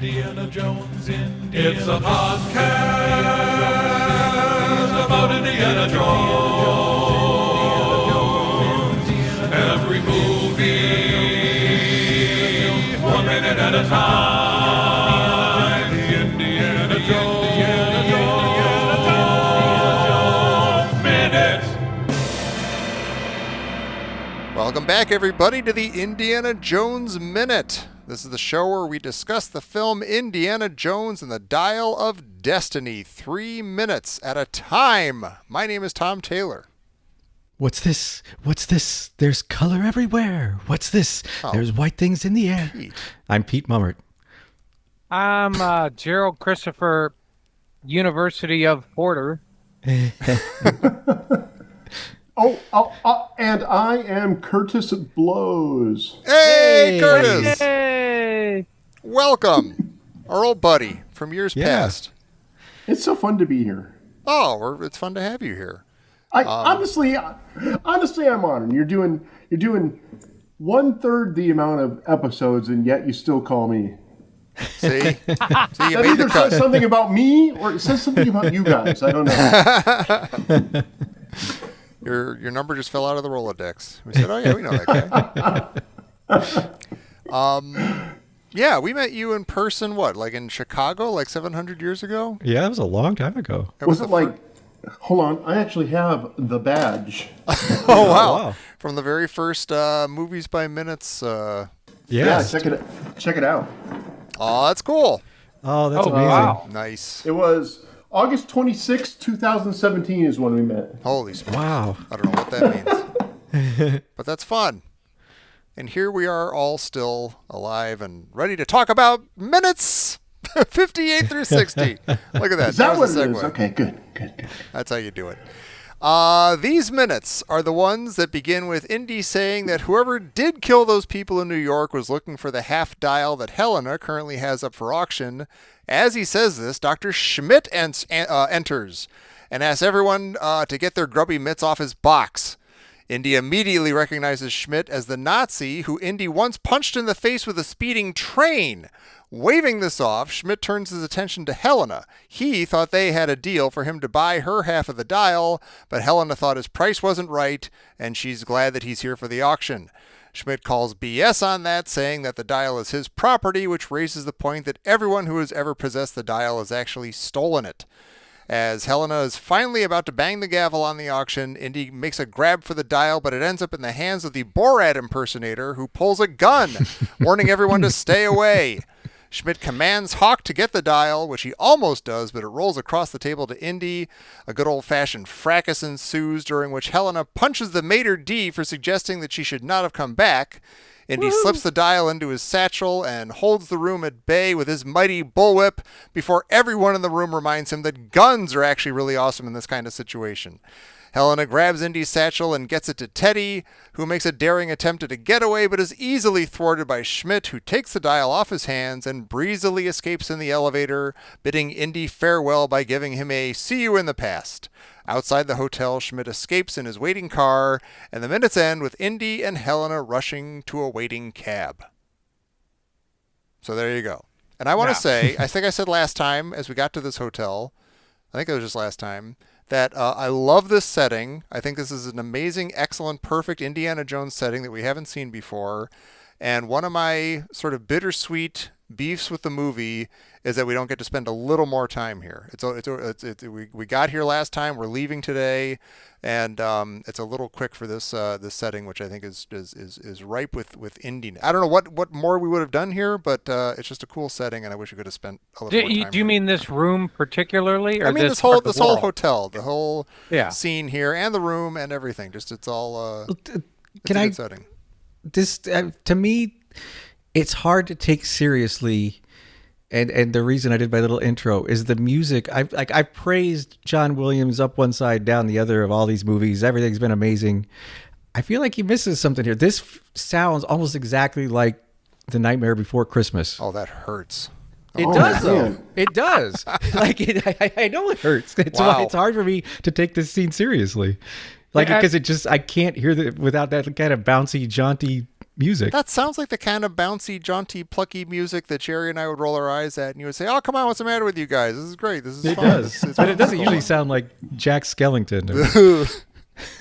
Indiana Jones, It's a podcast about Indiana Jones. Every movie, 1 minute at a time. Indiana Jones Minute. Welcome back, everybody, to the Indiana Jones Minute. This is the show where we discuss the film Indiana Jones and the Dial of Destiny, 3 minutes at a time. My name is Tom Taylor. What's this? What's this? There's color everywhere. What's this? Oh. There's white things in the air. Pete. I'm Pete Mummert. I'm Gerald Christopher, University of Porter. And I am Curtis Bloes. Hey, Curtis! Hey! Welcome, our old buddy from years Yeah. past. It's so fun to be here. Oh, it's fun to have you here. Honestly, I'm honored. You're doing 1/3 the amount of episodes, and yet you still call me. See? See, you That made the either cut. says something about me or it says something about you guys. I don't know. Your number just fell out of the Rolodex. We said, oh, yeah, we know that guy. Yeah, we met you in person, like in Chicago, like 700 years ago? Yeah, that was a long time ago. That Was it the like? Hold on, I actually have the badge. Oh, wow. wow. From the very first Movies by Minutes. Yeah, Yes. check it out. Oh, that's cool. Oh, that's Oh, amazing. wow. Nice. It was August 26, 2017 is when we met. Holy smokes. Wow. I don't know what that means. But that's fun. And here we are all still alive and ready to talk about minutes 58 through 60. Look at that. Is that what was it a is? segue. Okay, good. That's how you do it. These minutes are the ones that begin with Indy saying that whoever did kill those people in New York was looking for the half dial that Helena currently has up for auction. As he says this, Dr. Schmidt enters and asks everyone to get their grubby mitts off his box. Indy immediately recognizes Schmidt as the Nazi who Indy once punched in the face with a speeding train. Waving this off, Schmidt turns his attention to Helena. He thought they had a deal for him to buy her half of the dial, but Helena thought his price wasn't right, and she's glad that he's here for the auction. Schmidt calls BS on that, saying that the dial is his property, which raises the point that everyone who has ever possessed the dial has actually stolen it. As Helena is finally about to bang the gavel on the auction, Indy makes a grab for the dial, but it ends up in the hands of the Borat impersonator, who pulls a gun, warning everyone to stay away. Schmidt commands Hawk to get the dial, which he almost does, but it rolls across the table to Indy. A good old-fashioned fracas ensues, during which Helena punches the maitre d' for suggesting that she should not have come back. Indy slips the dial into his satchel and holds the room at bay with his mighty bullwhip before everyone in the room reminds him that guns are actually really awesome in this kind of situation. Helena grabs Indy's satchel and gets it to Teddy, who makes a daring attempt at a getaway but is easily thwarted by Schmidt, who takes the dial off his hands and breezily escapes in the elevator, bidding Indy farewell by giving him a "see you in the past." Outside the hotel, Schmidt escapes in his waiting car, and the minutes end with Indy and Helena rushing to a waiting cab. So there you go. And I want to say, I think I said last time as we got to this hotel, I think it was just last time, that I love this setting. I think this is an amazing, excellent, perfect Indiana Jones setting that we haven't seen before. And one of my sort of bittersweet beefs with the movie is that we don't get to spend a little more time here. We got here last time. We're leaving today, and it's a little quick for this setting, which I think is ripe with Indy. I don't know what more we would have done here, but it's just a cool setting, and I wish we could have spent a little more time. Do you mean this room particularly, or I mean this whole hotel, the whole scene here, and the room and everything. Just it's all it's a good setting. This to me, it's hard to take seriously, and the reason I did my little intro is the music. I praised John Williams up one side, down the other of all these movies. Everything's been amazing. I feel like he misses something here. This sounds almost exactly like The Nightmare Before Christmas. Oh, that hurts. It does, though. It does. I know it hurts. It's why it's hard for me to take this scene seriously. Because I can't hear without that kind of bouncy, jaunty music. That sounds like the kind of bouncy, jaunty, plucky music that Jerry and I would roll our eyes at, and you would say, "Oh, come on, what's the matter with you guys? This is great. This is It fun." does, but it doesn't usually sound like Jack Skellington.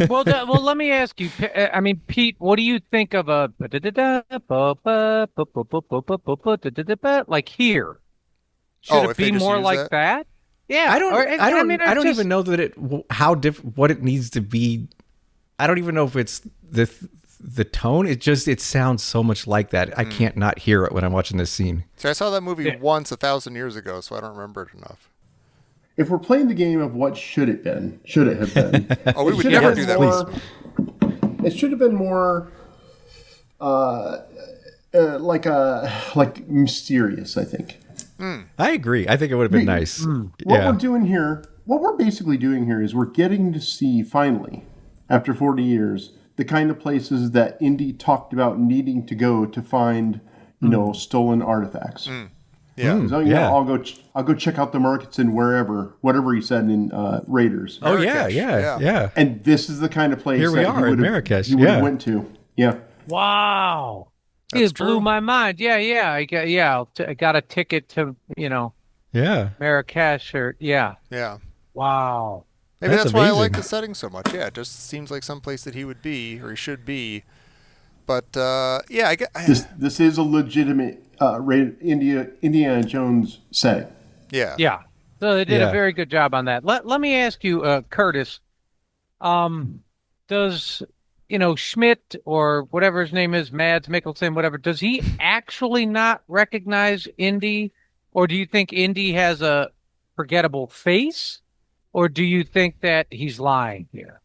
Well, let me ask you. I mean, Pete, what do you think of a like here? Should Oh, it if they be just more use like that? Yeah, I don't. or- I don't. mean, I don't just- even know that what it needs to be. I don't even know if it's the tone. It sounds so much like that. I can't not hear it when I'm watching this scene. So I saw that movie Yeah. once 1,000 years ago, so I don't remember it enough. If we're playing the game of what should it have been? Oh, we It would should never have do been that. more- It should have been more, like mysterious. I think. I agree. I think it would have been nice. What we're basically doing here is we're getting to see finally, after 40 years, the kind of places that Indy talked about needing to go to find, stolen artifacts. Yeah. So, Yeah. I'll go check out the markets in whatever he said in Raiders. Oh yeah, Marrakesh, yeah, yeah. yeah. And this is the kind of place Here we that are in Marrakesh, you would yeah. have went to. Yeah. Wow, That's it blew true. my mind. Yeah. I got a ticket to Yeah. Marrakesh or Yeah. Wow. Maybe That's that's why I amazing. like the setting so much. Yeah, it just seems like some place that he would be or he should be. But yeah, I get. This is a legitimate Indiana Jones setting. Yeah. Yeah. So they did Yeah. a very good job on that. Let me ask you, Curtis, does Schmidt or whatever his name is, Mads Mikkelsen, whatever, does he actually not recognize Indy? Or do you think Indy has a forgettable face? Or do you think that he's lying here?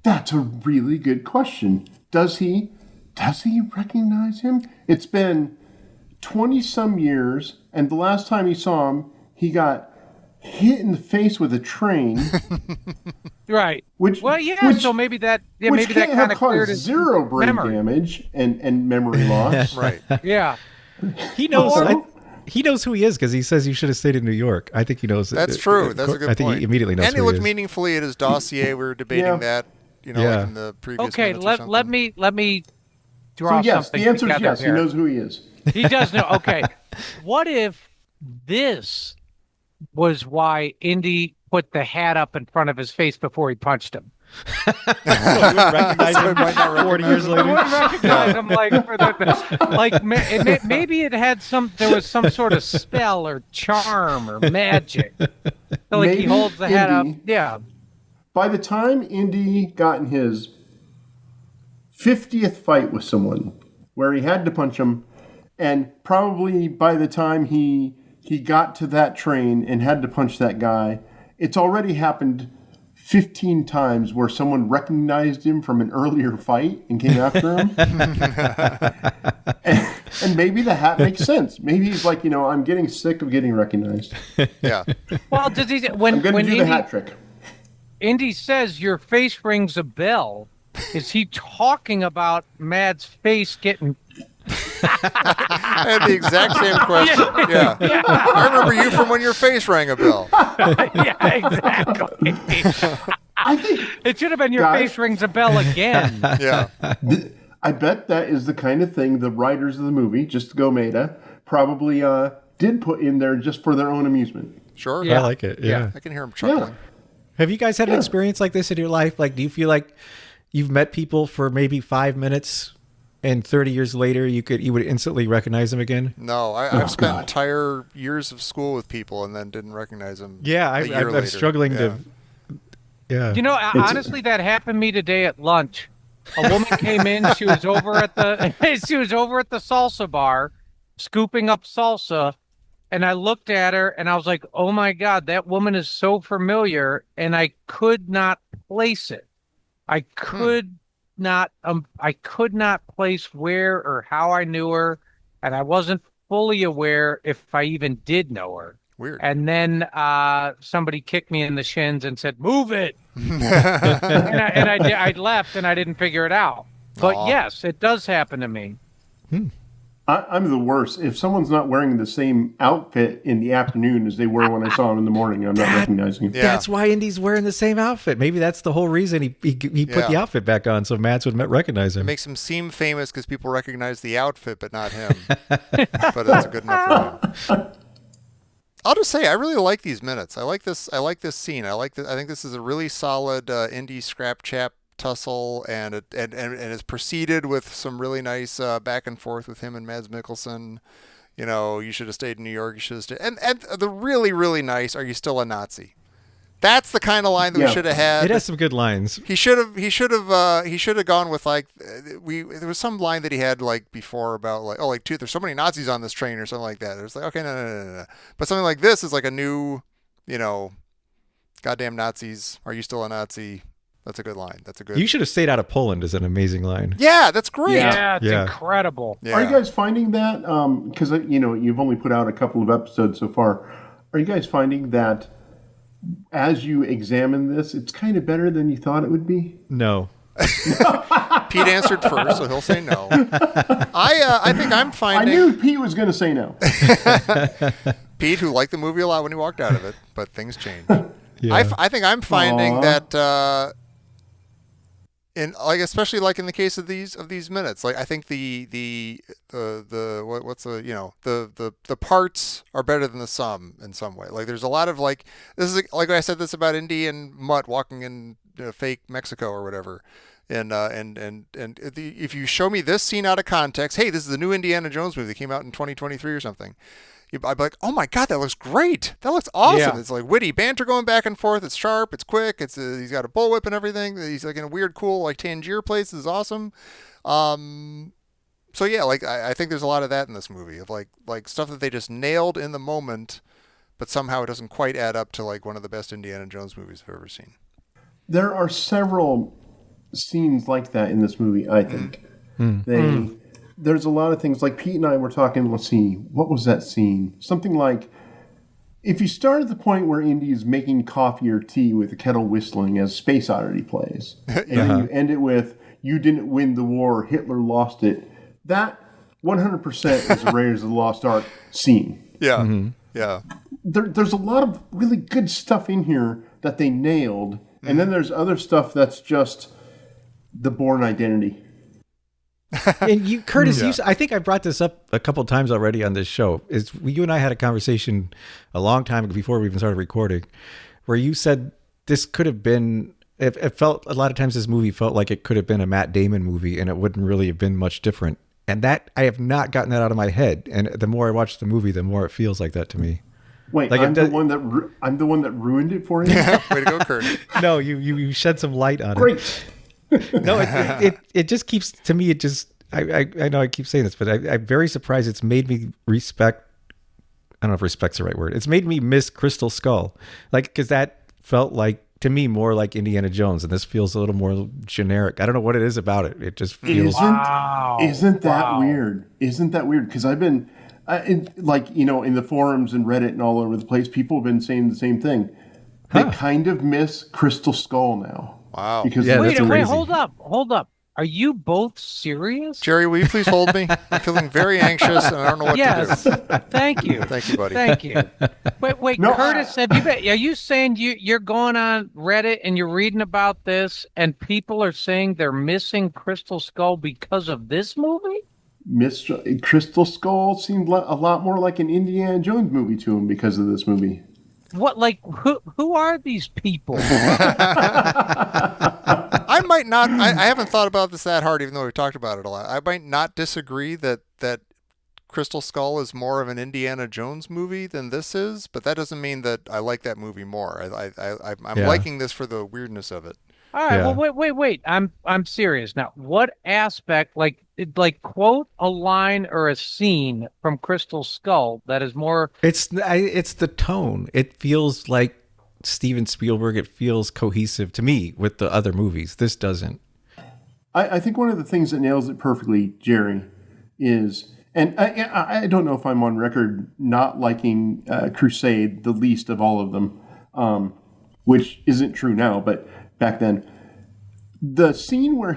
That's a really good question. Does he recognize him? It's been 20 some years, and the last time he saw him, he got hit in the face with a train. Right. Which So maybe that which maybe that can't kind have of cleared caused his zero brain memory. damage and memory loss. Right. Yeah. He knows. Or- He knows who he is because he says you should have stayed in New York. I think he knows. That's true. That's a good I think point. he immediately knows. And he who looked is. meaningfully at his dossier. We were debating Yeah. that, like Yeah. in the previous. Okay, minutes or let something. me So draw yes, something the answer is together yes. He here. knows who he is. He does know. Okay. What if this was why Indy put the hat up in front of his face before he punched him? recognize him might not 40 years I later. wouldn't recognize him maybe it had there was some sort of spell or charm or magic. So, like he Maybe holds the hat up. Indy- Yeah. By the time Indy got in his 50th fight with someone where he had to punch him, and probably by the time he got to that train and had to punch that guy, it's already happened 15 times where someone recognized him from an earlier fight and came after him. and maybe the hat makes sense. Maybe he's like, I'm getting sick of getting recognized. Yeah. Well, does he when I'm going to when do the hat trick. Indy says your face rings a bell, is he talking about Mad's face getting I had the exact same question. Yeah. I remember you from when your face rang a bell. Yeah, exactly. I think It should have been your Guys. face rings a bell again. Yeah. I bet that is the kind of thing the writers of the movie, just to go meta, probably did put in there just for their own amusement. Sure. Yeah. I like it. Yeah. I can hear him chuckling. Have you guys had an experience like this in your life? Like, do you feel like you've met people for maybe 5 minutes, and 30 years later you would instantly recognize them again? No, I've spent God. entire years of school with people and then didn't recognize them. Yeah, a year I'm later. struggling Yeah. to. Yeah. Honestly, that happened to me today at lunch. A woman came in. She was over at the salsa bar, scooping up salsa, and I looked at her and I was like, "Oh my God, that woman is so familiar," and I could not place it. I could not place where or how I knew her, and I wasn't fully aware if I even did know her. Weird. And then somebody kicked me in the shins and said, "Move it," I left and I didn't figure it out. But Aw. yes, it does happen to me. I'm the worst. If someone's not wearing the same outfit in the afternoon as they were when I saw them in the morning, I'm not recognizing them. Yeah. That's why Indy's wearing the same outfit. Maybe that's the whole reason he put the outfit back on so Mads would recognize him. It makes him seem famous because people recognize the outfit, but not him. But that's good enough for him. I'll just say I really like these minutes. I like this. I like this scene. I think this is a really solid indie scrap chap tussle, and it's preceded with some really nice back and forth with him and Mads Mikkelsen. You know, you should have stayed in New York. You should have stayed. And the really, really nice. Are you still a Nazi? That's the kind of line that we should have had. It has some good lines. He should have gone with like there was some line that he had like before about like there's so many Nazis on this train or something like that. It was like, okay, no. But something like this is like a new, you know, goddamn Nazis. Are you still a Nazi? That's a good line. That's a good. You should have stayed out of Poland is an amazing line. Yeah, that's great. Yeah, it's Yeah. incredible. Yeah. Are you guys finding that? Because you've only put out a couple of episodes so far. Are you guys finding that as you examine this, it's kind of better than you thought it would be? No. Pete answered first, so he'll say no. I think I'm I finding knew Pete was going to say no. Pete, who liked the movie a lot when he walked out of it, but things changed. Yeah. I think I'm finding Aw. that especially like in the case of these minutes, like I think the parts are better than the sum in some way. Like there's a lot of like this is like I said this about Indy and Mutt walking in fake Mexico or whatever. And if you show me this scene out of context, hey, this is the new Indiana Jones movie that came out in 2023 or something. I'd be like, oh my God, that looks great. That looks awesome. Yeah. It's like witty banter going back and forth. It's sharp. It's quick. He's got a bullwhip and everything. He's like in a weird, cool, like Tangier place. This is awesome. So yeah, like I think there's a lot of that in this movie of like stuff that they just nailed in the moment, but somehow it doesn't quite add up to like one of the best Indiana Jones movies I've ever seen. There are several scenes like that in this movie, I think. There's a lot of things, like Pete and I were talking, let's see, what was that scene? Something like, if you start at the point where Indy is making coffee or tea with a kettle whistling as Space Oddity plays, and then you end it with, you didn't win the war, Hitler lost it, that 100% is a Raiders of the Lost Ark scene. Yeah. Yeah. There's a lot of really good stuff in here that they nailed, and then there's other stuff that's just the Bourne Identity. And you, Curtis, Yeah. I think I brought this up a couple times already on this show. You and I had a conversation a long time before we even started recording, where you said this could have been. It felt a lot of times this movie felt like it could have been a Matt Damon movie, and it wouldn't really have been much different. And that I have not gotten that out of my head. And the more I watch the movie, the more it feels like that to me. Wait, Like, I'm it the does- one that I'm the one that ruined it for you. Way to go, Kurt. No, you shed some light on it. Great. No, it just keeps, to me, it just, I know I keep saying this, but I'm very surprised it's made me respect, I don't know if respect's the right word. It's made me miss Crystal Skull. Like, because that felt like, to me, more like Indiana Jones, and this feels a little more generic. I don't know what it is about it. It just feels... Isn't that weird? Isn't that weird? Because I've been, in the forums and Reddit and all over the place, people have been saying the same thing. They kind of miss Crystal Skull now. Wow. Because Yeah, Wait, that's crazy. hold up. Are you both serious? Jerry, will you please hold me? I'm feeling very anxious and I don't know what Yes. to do. Thank you. Thank you, buddy. Thank you. Wait, No, Curtis, are you saying you're going on Reddit and you're reading about this and people are saying they're missing Crystal Skull because of this movie? Crystal Skull seemed a lot more like an Indiana Jones movie to him because of this movie. What, like, who are these people? I might not. I haven't thought about this that hard, even though we've talked about it a lot. I might not disagree that Crystal Skull is more of an Indiana Jones movie than this is, but that doesn't mean that I like that movie more. I'm Yeah. liking this for the weirdness of it. All right, Yeah. well, wait. I'm serious now. What aspect, like quote a line or a scene from Crystal Skull that is more? It's the tone. It feels like Steven Spielberg. It feels cohesive to me with the other movies. This doesn't. I think one of the things that nails it perfectly, Jerry, is, and I don't know if I'm on record not liking Crusade the least of all of them, which isn't true now, but back then, the scene where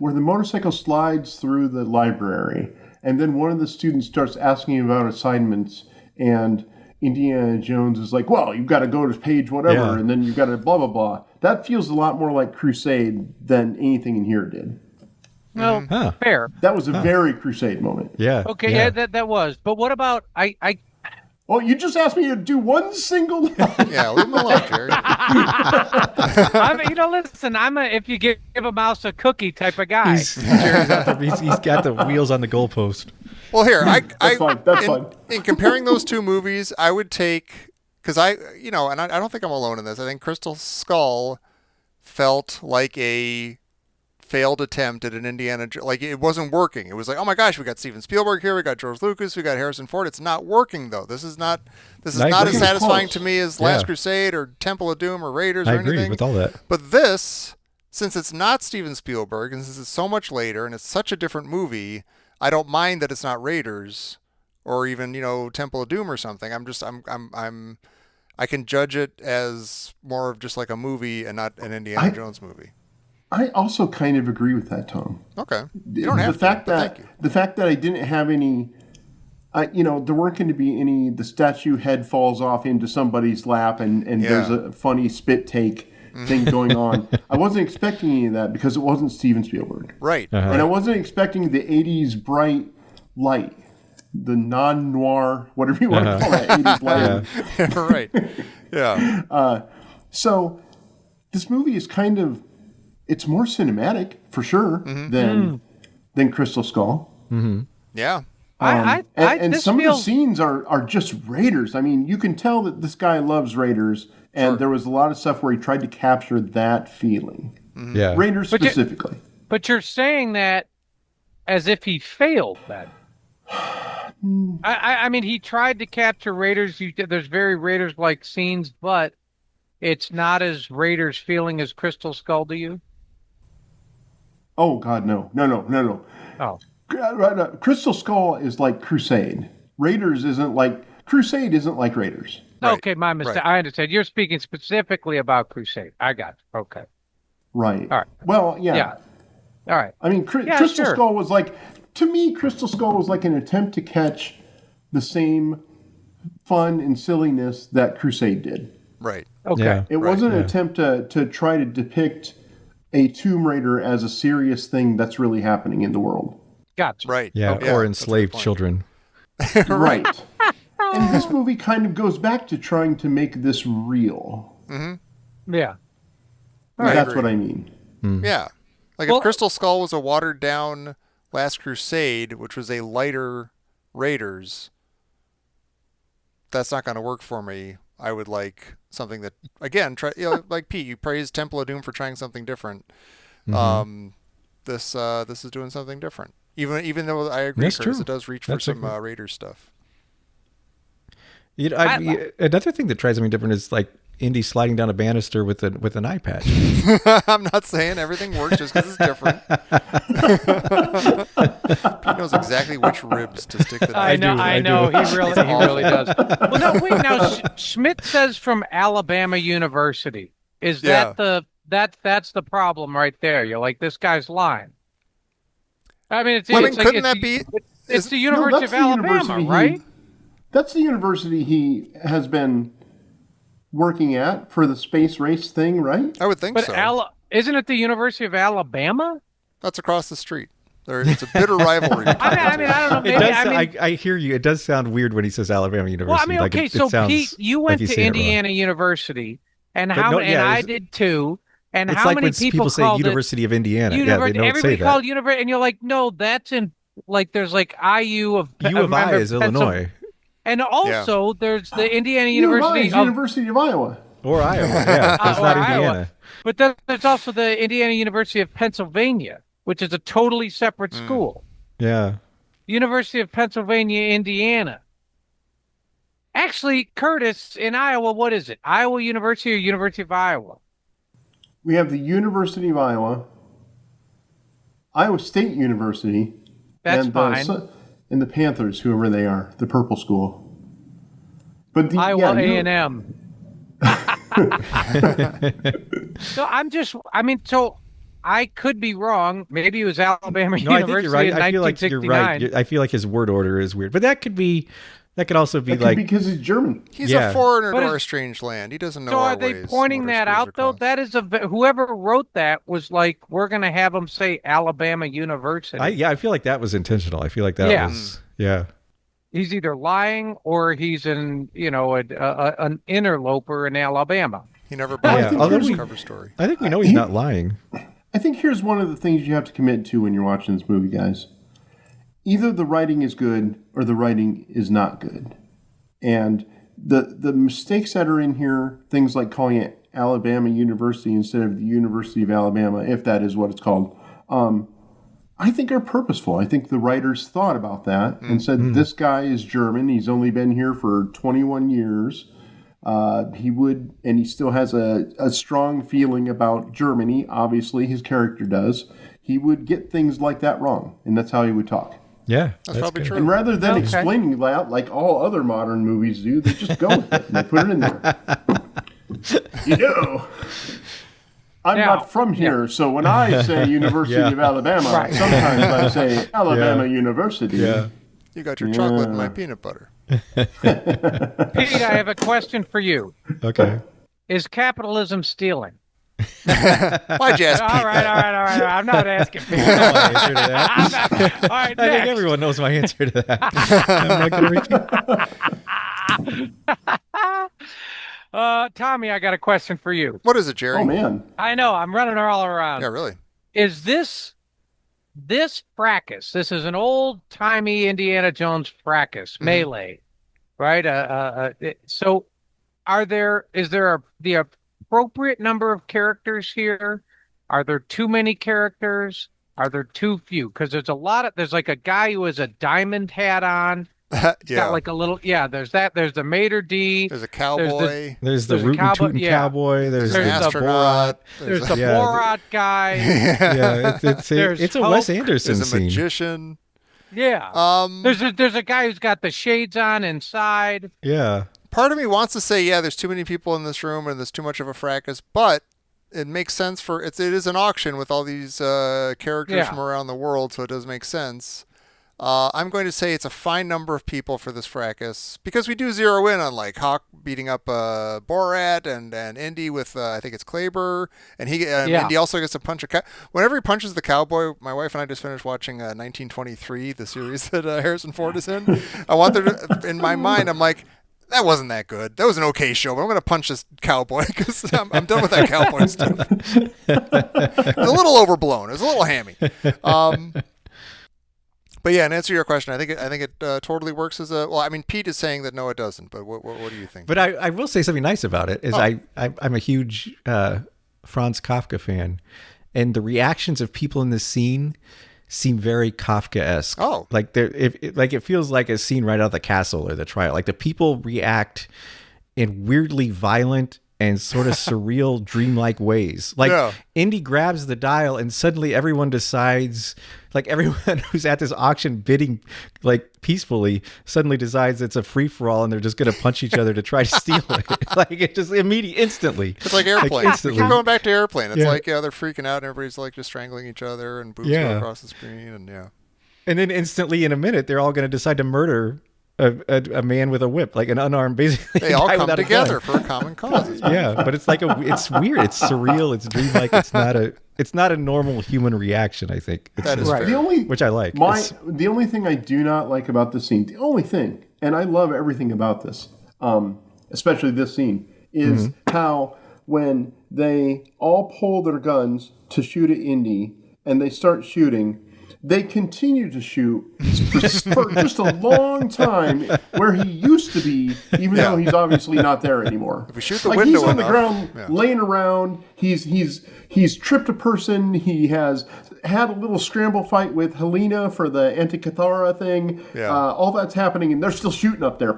where the motorcycle slides through the library, and then one of the students starts asking about assignments, and Indiana Jones is like, well, you've got to go to page whatever, Yeah. and then you've got to blah, blah, blah. That feels a lot more like Crusade than anything in here did. No, Huh. fair. That was a very Crusade moment. Yeah. Okay, yeah, that was. But what about I Oh, you just asked me to do one single Yeah, leave him alone, Jerry. listen, I'm a if you give a mouse a cookie type of guy. Jerry's out there, he's got the wheels on the goalpost. Well, here, That's fine. That's fine. in comparing those two movies, I would take, because I don't think I'm alone in this. I think Crystal Skull felt like a failed attempt at an Indiana, like it wasn't working. It was like, oh my gosh, we got Steven Spielberg here, we got George Lucas, we got Harrison Ford. It's not working though. This is not I as agree. satisfying Close. to me as Yeah. Last Crusade or Temple of Doom or Raiders I or agree anything. with all that. But this, since it's not Steven Spielberg and since it's so much later and it's such a different movie, I don't mind that it's not Raiders or even, Temple of Doom or something. I can judge it as more of just like a movie and not an Indiana Jones movie. I also kind of agree with that, Tom. Okay. You don't have the fact to, but that thank you. the fact that I didn't have any, there weren't going to be any. The statue head falls off into somebody's lap, and there's Yeah. a funny spit take thing going on. I wasn't expecting any of that because it wasn't Steven Spielberg, Right. and I wasn't expecting the '80s bright light, the non-noir, whatever you want to call that '80s light. Right. Yeah. So this movie is kind of, it's more cinematic for sure than Crystal Skull. Yeah. And this some of the feels scenes are just Raiders. I mean, you can tell that this guy loves Raiders, and there was a lot of stuff where he tried to capture that feeling. Yeah. Raiders But you- specifically. but you're saying that as if he failed then. I mean, he tried to capture Raiders. There's very Raiders-like scenes, but it's not as Raiders feeling as Crystal Skull to you. Oh, God, no. Oh, Crystal Skull is like Crusade. Crusade isn't like Raiders. Right. okay, my mistake. Right. I understand. You're speaking specifically about Crusade. I got you. Okay, Right. All right. Well, yeah. yeah, all right. I mean, Yeah, Crystal sure. Skull was like, to me, Crystal Skull was like an attempt to catch the same fun and silliness that Crusade did. Right. Okay. Yeah. It wasn't an attempt to try to depict a Tomb Raider as a serious thing that's really happening in the world. Gotcha. Right. Yeah. Oh, Or that's a good enslaved point. children. Right. And this movie kind of goes back to trying to make this real. Yeah. That's agree. what I mean. Yeah. Like Well- if Crystal Skull was a watered down Last Crusade, which was a lighter Raiders, that's not going to work for me. I would like something that, again, like Pete, you praised Temple of Doom for trying something different. This is doing something different. Even though I agree, That's Curtis, true. it does reach for That's some okay. Raiders stuff. Another thing that tries something different is like Indy sliding down a banister with an eye patch. I'm not saying everything works just because it's different. Pete knows exactly which ribs to stick the I knife know. do. He really does. Well, no, wait. Now, Schmidt says from Alabama University. Is that that's the problem right there? You're like, this guy's lying. I mean, couldn't that be? It's the No, University that's of the Alabama, university right? That's the university he has been working at for the space race thing, right? I would think But so. isn't it the University of Alabama? That's across the street. It's a bitter rivalry. I mean, I don't know. It Maybe, does. I hear you. It does sound weird when he says Alabama University. well, I mean, Like, okay. it So sounds Pete, you like went he's to saying it wrong. Indiana University, and But how no, many? yeah, And I it's- did too. And It's how like many when people say called University of Indiana. it? Yeah, they don't Everybody say that. called University, and you're like, no, that's in like there's like IU of U of I is Illinois and also there's the Indiana U of I University is of University of Iowa. or Iowa. Yeah, it's or not Iowa. Indiana. But then there's also the Indiana University of Pennsylvania, which is a totally separate school. Yeah. University of Pennsylvania, Indiana. Actually, Curtis, in Iowa, what is it? Iowa University or University of Iowa? We have the University of Iowa, Iowa State University, That's and fine. And the Panthers, whoever they are, the purple school. But the Iowa yeah, A&M. So I could be wrong. Maybe it was Alabama No, I think University you're right. in I feel like you're 1969. right. I feel like his word order is weird, but that could also be That could like, be because he's German. He's Yeah. a foreigner But to is- our strange land. He doesn't know So our are they ways, pointing what our that schools out are though? called. That is whoever wrote that was like, we're going to have them say Alabama University. I feel like that was intentional. I feel like that Yeah. was, yeah. He's either lying or he's an interloper in Alabama. He never I bought think the here's- cover story. I think we know he's not lying. I think here's one of the things you have to commit to when you're watching this movie, guys. Either the writing is good or the writing is not good. And the mistakes that are in here, things like calling it Alabama University instead of the University of Alabama, if that is what it's called, I think are purposeful. I think the writers thought about that and said, this guy is German. He's only been here for 21 years. He still has a strong feeling about Germany. Obviously, his character does. He would get things like that wrong, and that's how he would talk. Yeah. That's probably good. true. And rather than Okay. explaining that like all other modern movies do, they just go with it and they put it in there. I'm Now, not from here, so when I say University Yeah. of Alabama, Right. sometimes I say Alabama University. Yeah. You got your chocolate and my peanut butter. Pete, I have a question for you. Okay. Is capitalism stealing? Why'd you ask Pete All right. I'm not asking Pete. I know my answer to that. I'm not, all right, I think next. everyone knows my answer to that. I'm not going to repeat. Tommy, I got a question for you. What is it, Jerry? Oh man, I know, I'm running all around. Yeah, really. Is this fracas? This is an old-timey Indiana Jones fracas, melee, right? So is there the appropriate number of characters here? Are there too many characters? Are there too few? Because there's like a guy who has a diamond hat on. Yeah. Got like a little, there's that. There's the maitre d'. There's a cowboy. There's the There's a rootin' cowboy- tootin' yeah. cowboy. There's There's an the astronaut. There's the Yeah. Borat guy. Yeah, There's it's a Wes Hulk. Anderson There's a scene. magician. Yeah. There's a guy who's got the shades on inside. Yeah. Part of me wants to say, yeah, there's too many people in this room and there's too much of a fracas, but it makes sense for it is an auction with all these characters Yeah. from around the world, so it does make sense. I'm going to say it's a fine number of people for this fracas because we do zero in on like Hawk beating up Borat and Indy with I think it's Kleber, and Indy also gets to punch whenever he punches the cowboy. My wife and I just finished watching 1923, the series that Harrison Ford is in. I want there to, in my mind, I'm like, that wasn't that good. That was an okay show, but I'm going to punch this cowboy because I'm done with that cowboy stuff. It was a little overblown. It was a little hammy. But yeah, and answer your question, I think it totally works as a. Well, I mean, Pete is saying that no, it doesn't. But what do you think? But I will say something nice about it. Is I'm a huge Franz Kafka fan, and the reactions of people in this scene seem very Kafka-esque. Oh. Like it feels like a scene right out of The Castle or The Trial. Like the people react in weirdly violent and sort of surreal, dreamlike ways. Like Yeah. Indy grabs the dial and suddenly everyone decides, like everyone who's at this auction bidding like peacefully suddenly decides it's a free-for-all and they're just going to punch each other to try to steal it. Like it just instantly. It's like Airplane. instantly. Keep going back to Airplane. It's Yeah. like they're freaking out and everybody's like just strangling each other and boobs Yeah. go across the screen and yeah. And then instantly in a minute, they're all going to decide to murder a man with a whip, like an unarmed, basically. They all guy come without a together gun. for a common cause. Yeah, but it's it's weird. It's surreal. It's dreamlike. It's not a normal human reaction. I think That is Right. fair. the only which I like. the only thing I do not like about this scene, the only thing, and I love everything about this, especially this scene, is how when they all pull their guns to shoot at Indy and they start shooting, they continue to shoot for just a long time where he used to be, even though he's obviously not there anymore. If we shoot the he's window on the enough, ground yeah. laying around. He's tripped a person. He has had a little scramble fight with Helena for the Antikythera thing. Yeah. All that's happening, and they're still shooting up there.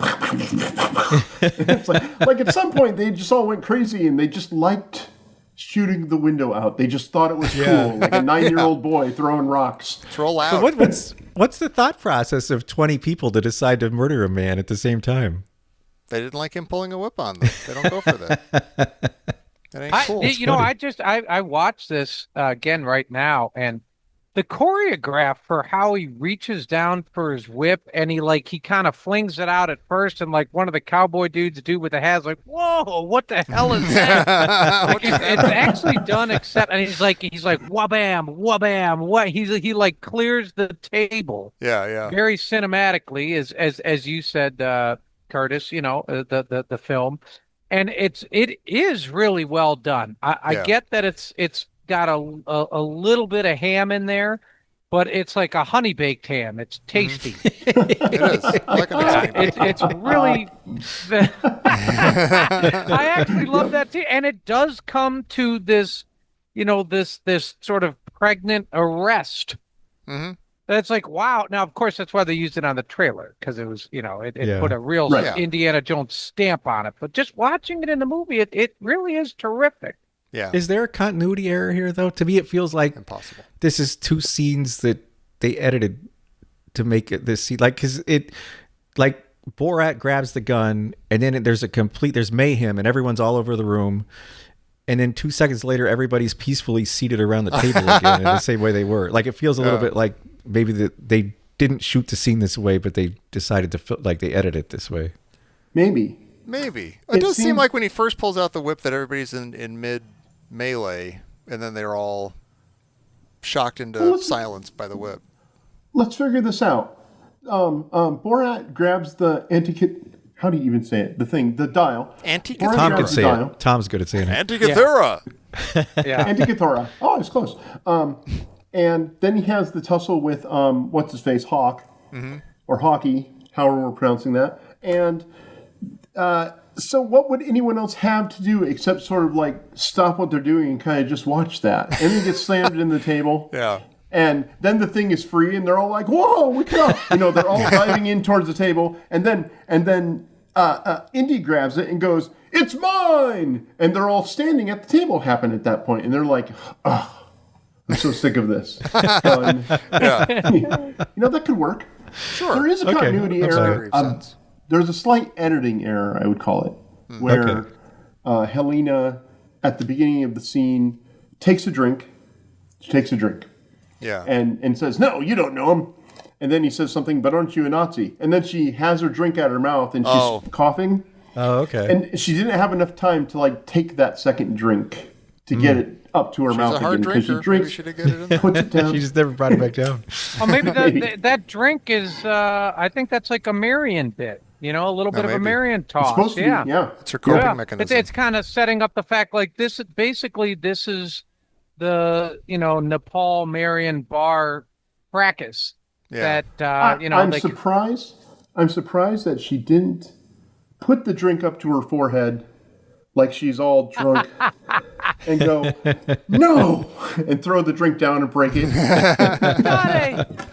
It's like at some point they just all went crazy and they just liked shooting the window out. They just thought it was cool, like a 9-year-old boy throwing rocks. Throw out. So what's the thought process of 20 people to decide to murder a man at the same time? They didn't like him pulling a whip on them. They don't go for that. That ain't cool. I watched this again right now, and the choreograph for how he reaches down for his whip and he kind of flings it out at first, and like one of the cowboy dudes do with the hat, like, whoa, what the hell is that? Like, it's actually done, except, and he's like wabam, wabam, what? He like clears the table. Yeah. Very cinematically, as you said, Curtis. The film, and it is really well done. I Yeah. get that it's got a little bit of ham in there, but it's like a honey baked ham. It's tasty. It is. I like a nice honey baked. It's really. I actually love that too, and it does come to this, this sort of pregnant arrest. Mm-hmm. That's like, wow. Now, of course, that's why they used it on the trailer, because it was, it Yeah. put a real Right. Indiana Jones stamp on it. But just watching it in the movie, it really is terrific. Yeah. Is there a continuity error here, though? To me, it feels like Impossible. this is two scenes that they edited to make it this scene. Like, because like Borat grabs the gun, and then there's mayhem, and everyone's all over the room. And then 2 seconds later, everybody's peacefully seated around the table again in the same way they were. Like, it feels a little bit like maybe they didn't shoot the scene this way, but they decided to they edited it this way. Maybe. Maybe. It It does seem seems- like when he first pulls out the whip that everybody's in mid melee, and then they're all shocked into Well, let's- silence by the whip. Let's figure this out. Borat grabs the how do you even say it? The dial. Antikythera. Borat Tom grabs could the say dial. it. Tom's good at saying it. Antikythera. Yeah. Antikythera. Oh, it's close. And then he has the tussle with what's his face, Hawk, or Hockey, however we're pronouncing that. And so, what would anyone else have to do except sort of like stop what they're doing and kind of just watch that? And then he gets slammed in the table. Yeah. And then the thing is free, and they're all like, "Whoa, look it up!" They're all diving in towards the table, and then Indy grabs it and goes, "It's mine!" And they're all standing at the table. Happen at that point, and they're like, "Oh, I'm so sick of this." Yeah. That could work. Sure. There is a continuity I'm error. sorry. Sense. There's a slight editing error, I would call it, where Helena, at the beginning of the scene, takes a drink. She takes a drink. Yeah. And says, "No, you don't know him." And then he says something, "But aren't you a Nazi?" And then she has her drink out of her mouth and she's coughing. Oh, okay. And she didn't have enough time to like take that second drink to get it up to her She's mouth a hard again, because she drinker. Maybe drinks, she did get it in there. puts it down. She just never brought it back down. Well, maybe that drink is. I think that's like a Marion bit. A little bit of a maybe. Marion It's toss. supposed to be, yeah. It's her coping Yeah. mechanism. It's kind of setting up the fact like this. Basically, this is the Nepal Marion bar Fracas. Yeah. That I'm surprised. I'm surprised that she didn't put the drink up to her forehead like she's all drunk and go, "No!" and throw the drink down and break it.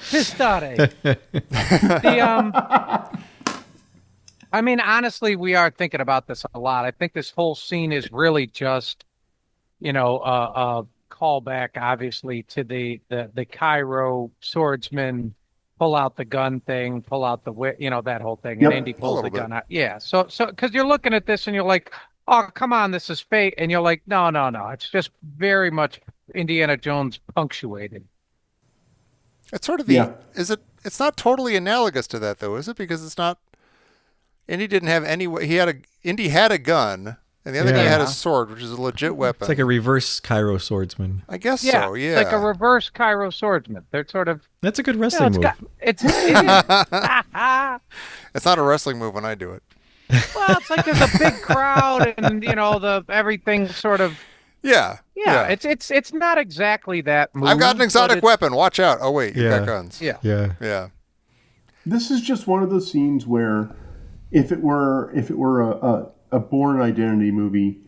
Pistare. I mean, honestly, we are thinking about this a lot. I think this whole scene is really just, a callback, obviously, to the Cairo swordsman pull out the gun thing, pull out the whip, that whole thing, Yep. and Indy pulls the little gun out. Yeah. So because you're looking at this and you're like, oh, come on, this is fate, and you're like, no, it's just very much Indiana Jones punctuated. It's sort of Yeah. it's not totally analogous to that though, is it? Because it's not. Indy didn't have any. Indy had a gun, and the other guy Yeah. had a sword, which is a legit weapon. It's like a reverse Cairo swordsman. I guess Yeah, so. Yeah. it's like a reverse Cairo swordsman. They're sort of. That's a good wrestling move. It is. It's not a wrestling move when I do it. Well, it's like there's a big crowd and the everything sort of. Yeah. Yeah, it's not exactly that move. I've got an but exotic it's- weapon. Watch out. Oh wait, you've Yeah. got guns. Yeah. Yeah. Yeah. This is just one of those scenes where, if it were a Bourne Identity movie,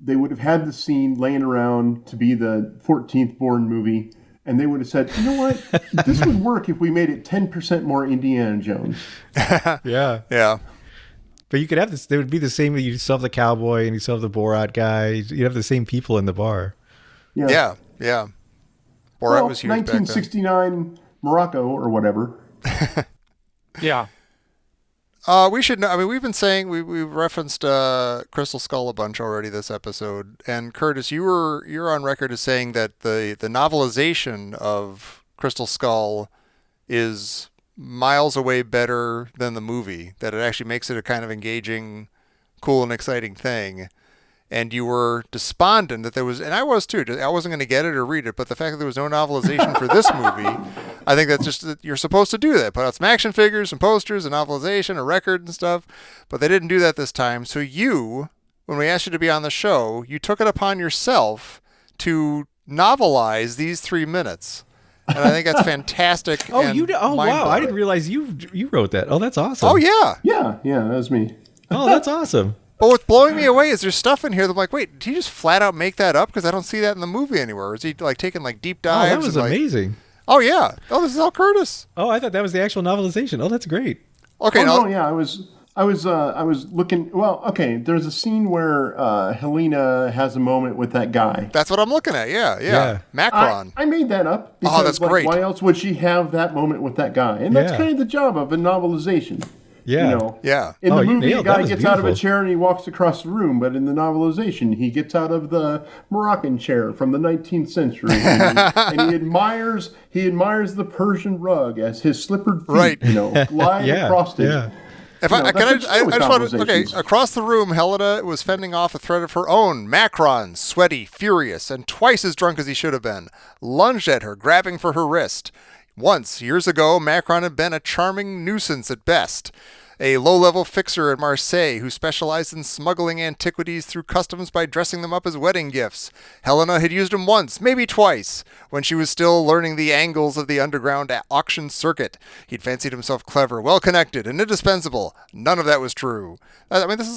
they would have had the scene laying around to be the 14th Bourne movie, and they would have said, "You know what? This would work if we made it 10% more Indiana Jones." Yeah. Yeah. But you could have this. They would be the same. You still have the cowboy and you still have the Borat guy. You have the same people in the bar. Yeah. Yeah. Borat Well, was huge back then. 1969 Morocco or whatever. Yeah. We should know. I mean, we've been saying we've referenced Crystal Skull a bunch already this episode. And Curtis, you're on record as saying that the novelization of Crystal Skull is miles away better than the movie. That it actually makes it a kind of engaging, cool, and exciting thing. And you were despondent that there was, and I was too. I wasn't going to get it or read it, but the fact that there was no novelization for this movie, I think that's just that you're supposed to do that. Put out some action figures, some posters, a novelization, a record, and stuff. But they didn't do that this time. So you, when we asked you to be on the show, you took it upon yourself to novelize these 3 minutes. And I think that's fantastic. Oh, and wow! I mind-blowing. didn't realize you wrote that. Oh, that's awesome. Oh yeah. Yeah, that was me. Oh, that's awesome. But what's blowing me away is there's stuff in here that I'm like, wait, did he just flat out make that up? Because I don't see that in the movie anywhere. Or is he like taking like deep Oh, dives? that was and, like, amazing. oh yeah. Oh, this is all Curtis. Oh, I thought that was the actual novelization. Oh, that's great. Okay, Oh now no, yeah, I was looking. Well, okay, there's a scene where Helena has a moment with that guy. that's what I'm looking at. Yeah. Yeah. Macron. I made that up. Because, that's great. Why else would she have that moment with that guy? And that's Yeah. kind of the job of a novelization. Yeah. You know, Yeah. in Oh, the you movie, the nailed that. guy Was gets out of a beautiful. chair and he walks across the room, but in the novelization, he gets out of the Moroccan chair from the 19th century, and he admires the Persian rug as his slippered feet, Right. glide Yeah. across it. Yeah. If You I, know, can that's I what just want to, okay, novelizations. across the room, Helena was fending off a threat of her own. Macron, sweaty, furious, and twice as drunk as he should have been, lunged at her, grabbing for her wrist. Once, years ago, Macron had been a charming nuisance at best. A low-level fixer at Marseille who specialized in smuggling antiquities through customs by dressing them up as wedding gifts. Helena had used him once, maybe twice, when she was still learning the angles of the underground auction circuit. He'd fancied himself clever, well-connected, and indispensable. None of that was true. I mean, this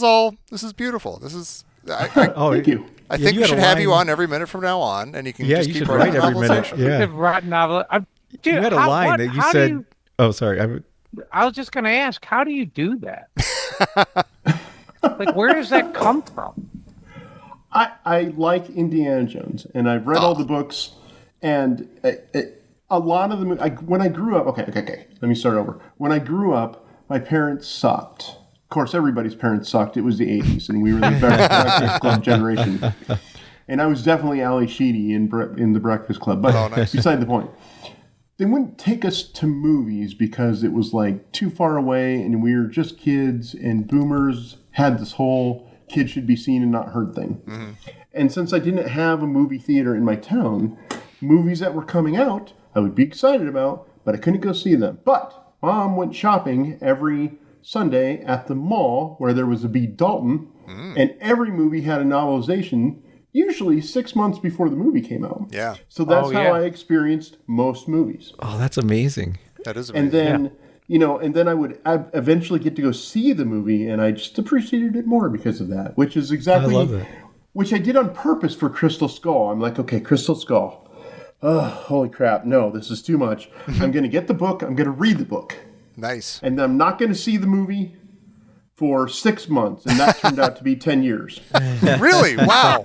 is beautiful. This is... Oh, Thank you. I Yeah, think you we had should a have you line- on every minute from now on, and you can Yeah, just you keep should writing write every minute. novelization. Yeah. The rotten novel. Dude, You had a line that you how do said. you- Oh, sorry. I was just going to ask, how do you do that? Like, where does that come from? I like Indiana Jones, and I've read all the books, and a lot of them. When I grew up, okay, let me start over. When I grew up, my parents sucked. Of course, everybody's parents sucked. It was the '80s, and we were the Breakfast Club generation. And I was definitely Ali Sheedy in the Breakfast Club. But nice. beside the point, they wouldn't take us to movies because it was like too far away, and we were just kids, and boomers had this whole kid should be seen and not heard thing. Mm-hmm. And since I didn't have a movie theater in my town, movies that were coming out, I would be excited about, but I couldn't go see them. But Mom went shopping every Sunday at the mall where there was a B. Dalton, and every movie had a novelization, usually 6 months before the movie came out. Yeah, So that's Oh, how yeah. I experienced most movies. Oh, that's amazing. that is amazing. And then, I'd eventually get to go see the movie, and I just appreciated it more because of that, which is exactly I love that. which I did on purpose for Crystal Skull. I'm like, okay, Crystal Skull. Oh, holy crap. No, this is too much. I'm going to get the book. I'm going to read the book. Nice. And I'm not going to see the movie for 6 months. And that turned out to be 10 years. Really? Wow.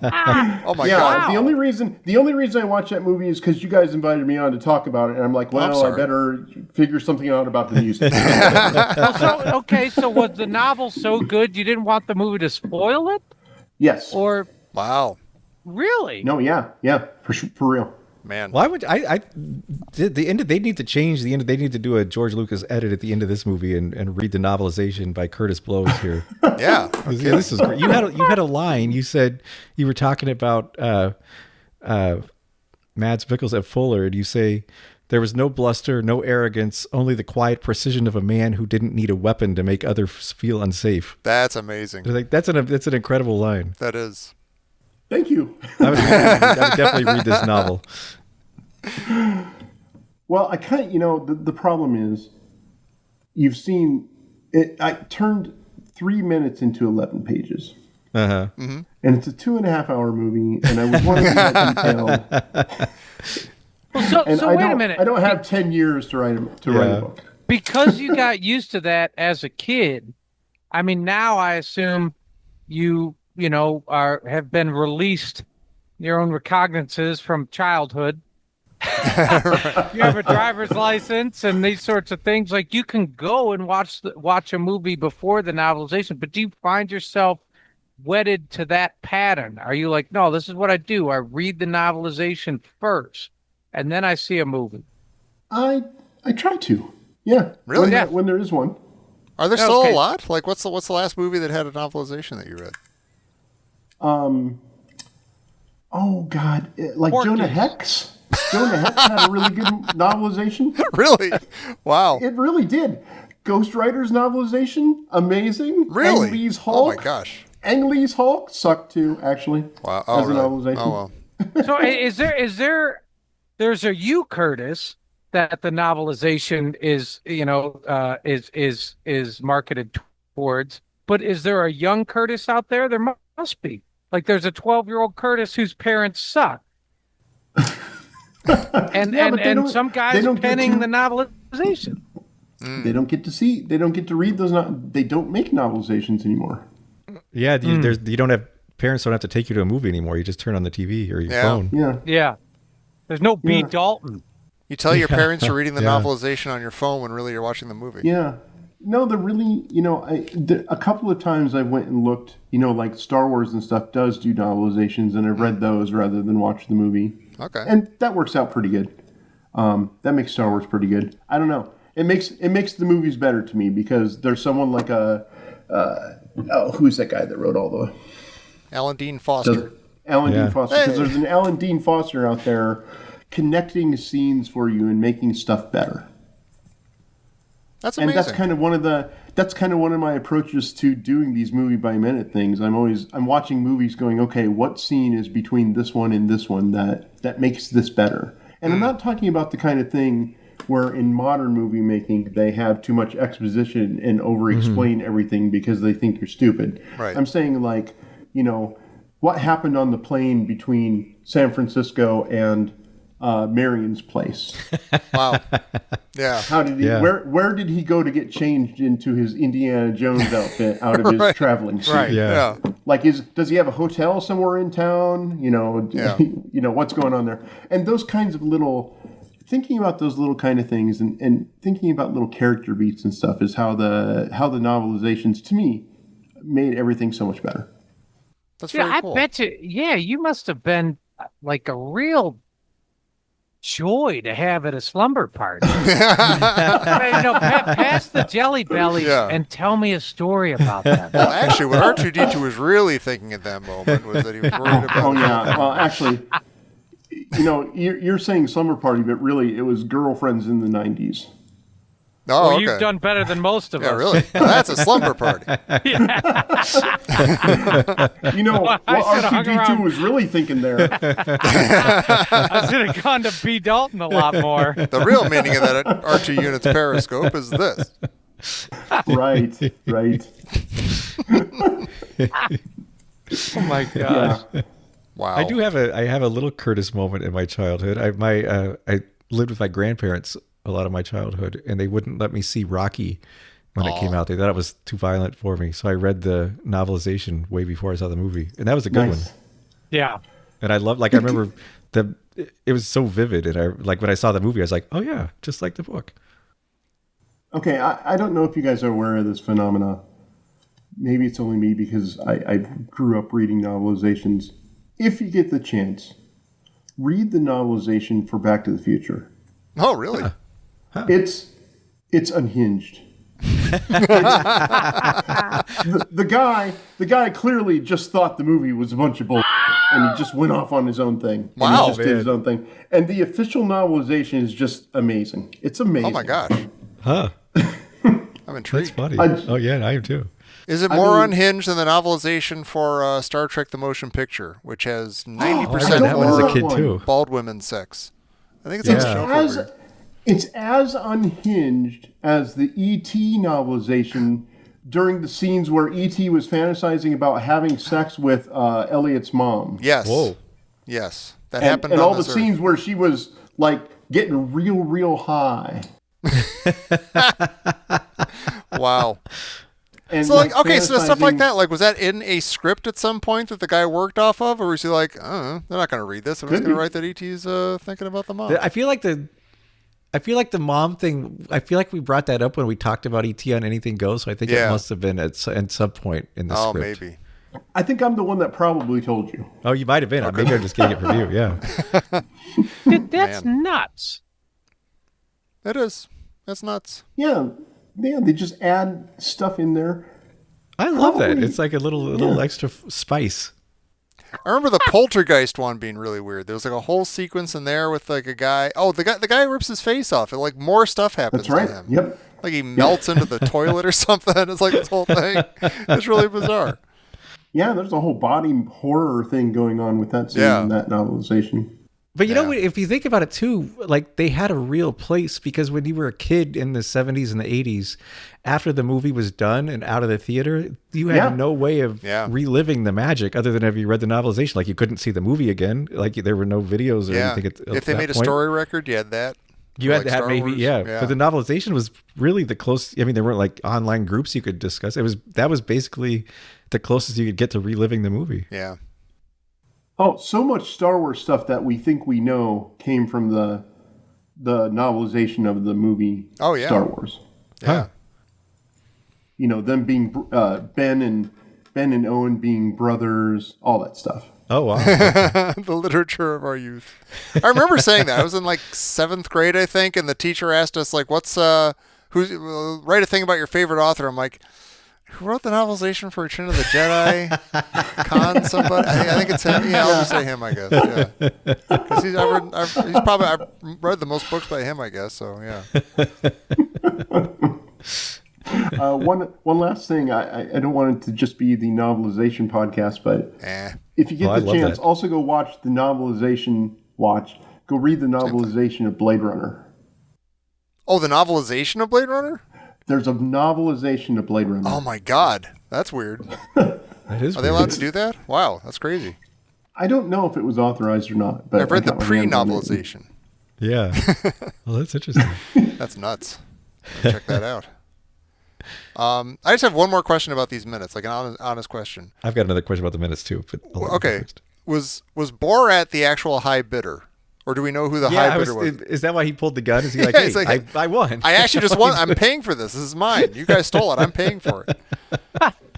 Oh my Yeah, God. the only reason I watched that movie is because you guys invited me on to talk about it, and I'm like, I'm well, I sorry. better figure something out about the music. So was the novel so good you didn't want the movie to spoil it? Yes. Or Wow. really? No. Yeah. For real. Man. Why would I did the end? They need to change the end. They need to do a George Lucas edit at the end of this movie and read the novelization by Curtis Bloes here. Yeah. Yeah, this is great. You had a line. You said you were talking about Mads Mikkelsen at Fuller, and you say there was no bluster, no arrogance, only the quiet precision of a man who didn't need a weapon to make others feel unsafe. That's amazing. Like that's an incredible line. That is. Thank you. I would definitely read this novel. Well, I kind of, the problem is you've seen it. I turned 3 minutes into 11 pages. Uh-huh. And it's a 2.5-hour movie, and I was wanting to get detailed. Well, And so I wait don't, a minute. I don't have 10 years to write a Yeah. book. Because you got used to that as a kid. I mean, now I assume you have been released your own recognizances from childhood, you have a driver's license and these sorts of things. Like you can go and watch a movie before the novelization, but do you find yourself wedded to that pattern? Are you like, no, this is what I do. I read the novelization first, and then I see a movie. I try to. Yeah. Really? When there is one. Are there still Okay. a lot? Like, what's the last movie that had a novelization that you read? Oh God, like Porky's. Jonah Hex. Jonah Hex had a really good novelization. Really? Wow. It really did. Ghost Rider's novelization, amazing. Really? Ang Lee's Oh Hulk. my gosh. Ang Lee's Hulk sucked too, actually. Wow. Oh, as a really? novelization. Oh well. So there's a you, Curtis, that the novelization is marketed towards, but is there a young Curtis out there? There must be. Like there's a 12-year-old Curtis whose parents suck. and Yeah, but they and don't- some they guys don't get penning to- the novelization. They don't get to see. They don't get to read those. They don't make novelizations anymore. Yeah, you don't have parents don't have to take you to a movie anymore. You just turn on the TV or your Yeah. phone. Yeah. Yeah. There's no B. Yeah. Dalton. You tell your parents you're reading the Yeah. novelization on your phone when really you're watching the movie. Yeah. No, they're really, a couple of times I went and looked, like Star Wars and stuff does do novelizations, and I've read those rather than watch the movie. Okay. And that works out pretty good. That makes Star Wars pretty good. I don't know. It makes the movies better to me because there's someone like who's that guy that wrote all the Alan Dean Foster. Alan Yeah. Dean Foster, because there's an Alan Dean Foster out there connecting scenes for you and making stuff better. That's And amazing. that's kind of one of my approaches to doing these movie by minute things. I'm watching movies going, okay, what scene is between this one and this one that makes this better? And I'm not talking about the kind of thing where in modern movie making they have too much exposition and over-explain everything because they think you're stupid. Right. I'm saying like, what happened on the plane between San Francisco and Marion's place? Wow. Yeah. How did he? Yeah. Where did he go to get changed into his Indiana Jones outfit out of his Right. traveling suit? Right. Yeah. Yeah. Like, does he have a hotel somewhere in town? Yeah. What's going on there? And those kinds of thinking about those little kind of things and thinking about little character beats and stuff is how the novelizations to me made everything so much better. That's Yeah, very I cool. bet you. Yeah, you must have been like a real joy to have at a slumber party. Pass the jelly bellies Yeah. and tell me a story about that. Well, actually, what R2D2 was really thinking at that moment was that he was worried about. Oh yeah. Well, actually, you're saying slumber party, but really it was girlfriends in the '90s. Oh, Well, okay. you've done better than most of Yeah, us. really. Now, that's a slumber party. What I should've hung R2D2 around. was really thinking there. I should have gone to B. Dalton a lot more. The real meaning of that R2 unit's periscope is this. Right. Oh my gosh. Yeah. Wow. I have a little Curtis moment in my childhood. I lived with my grandparents a lot of my childhood, and they wouldn't let me see Rocky when it came out. They thought it was too violent for me, so I read the novelization way before I saw the movie, and that was a good one. Nice. Yeah. And I remember it was so vivid, and when I saw the movie, I was like, oh yeah, just like the book. Okay, I don't know if you guys are aware of this phenomena. Maybe it's only me because I grew up reading novelizations. If you get the chance, read the novelization for Back to the Future. Oh, really? It's unhinged. the guy clearly just thought the movie was a bunch of bull, and he just went off on his own thing. Wow, and he just did man. his own thing. And the official novelization is just amazing. It's amazing. Oh, my gosh. Huh? I'm That's intrigued. funny. I- Oh yeah, I am too. Is it more unhinged than the novelization for Star Trek The Motion Picture, which has 90% I read don't that one as know a that kid one. too. bald women sex? I think it's Yeah. on the show for a reason. It's as unhinged as the E.T. novelization during the scenes where E.T. was fantasizing about having sex with Elliot's mom. Yes. Whoa. Yes. That and, happened and on all the this Earth. scenes where she was like getting real high. Wow. And So like, okay, so stuff like fantasizing- that, like, was that in a script at some point that the guy worked off of, or was he like, they're not going to read this, I'm just Could going to be. write that ET's thinking about the mom? I feel like the mom thing. I feel like we brought that up when we talked about ET on Anything Goes. So I think it Yeah. must have been at some point in the Oh, script. maybe. I think I'm the one that probably told you. Oh, you might have been. Maybe I'm just getting it from you. Yeah. Dude, that's nuts. It is. That's nuts. Yeah, they just add stuff in there. I love that. Probably- It's like a little extra spice. I remember the poltergeist one being really weird. There was like a whole sequence in there with like a guy. Oh, the guy rips his face off, and like more stuff happens That's right. to him. Yep. Like he melts into the toilet or something. It's like this whole thing. It's really bizarre. Yeah, there's a whole body horror thing going on with that scene Yeah. in that novelization. But you know, Yeah. if you think about it too, like they had a real place because when you were a kid in the 70s and the 80s, after the movie was done and out of the theater, you had Yeah. no way of Yeah. reliving the magic other than if you read the novelization. Like you couldn't see the movie again. Like there were no videos or Yeah. anything. If they that made a point. story record, you had that. You For, had like, to have Star maybe, Wars. yeah. But the novelization was really the close. I mean, there weren't like online groups you could discuss. That was basically the closest you could get to reliving the movie. Yeah. Oh, so much Star Wars stuff that we think we know came from the novelization of the movie Oh, yeah. Star Wars. Yeah. You know, them being Ben and Owen being brothers, all that stuff. Oh wow! The literature of our youth. I remember saying that. I was in like 7th grade, I think, and the teacher asked us like, "What's write a thing about your favorite author?" I'm like, "Who wrote the novelization for Return of the Jedi?" Khan, somebody. I think it's him. Yeah, I'll just say him. I guess. Yeah, because I've read the most books by him. I guess. So yeah. One last thing. I don't want it to just be the novelization podcast, but if you get I the love chance, that. also go watch the novelization. Go read the novelization of Blade Runner. Oh, the novelization of Blade Runner? There's a novelization of Blade Runner. Oh my God, that's weird. That is. Are they weird. allowed to do that? Wow, that's crazy. I don't know if it was authorized or not, but I've read the I got my hands on it. pre-novelization. Yeah. Well, that's interesting. That's nuts. Check that out. I just have one more question about these minutes, like an honest question. I've got another question about the minutes too. But I'll let you go Okay, first. was Borat the actual high bidder, or do we know who the high bidder was? Is that why he pulled the gun? Is he like, Yeah, hey, he's like, I won? I actually just won. I'm paying for this. This is mine. You guys stole it. I'm paying for it.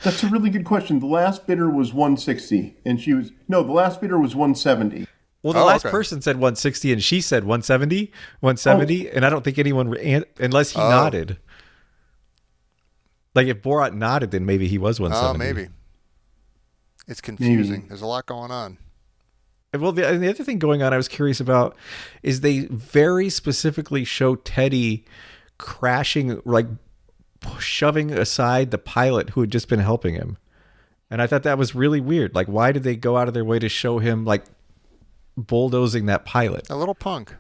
That's a really good question. The last bidder was 160, and the last bidder was 170. Well, the Oh, last okay. person said 160, and she said 170, and I don't think anyone unless he nodded. Like if Borat nodded, then maybe he was 170. Oh, maybe. It's confusing. Maybe. There's a lot going on. Well, the other thing going on I was curious about is they very specifically show Teddy crashing, like shoving aside the pilot who had just been helping him. And I thought that was really weird. Like, why did they go out of their way to show him like bulldozing that pilot? A little punk.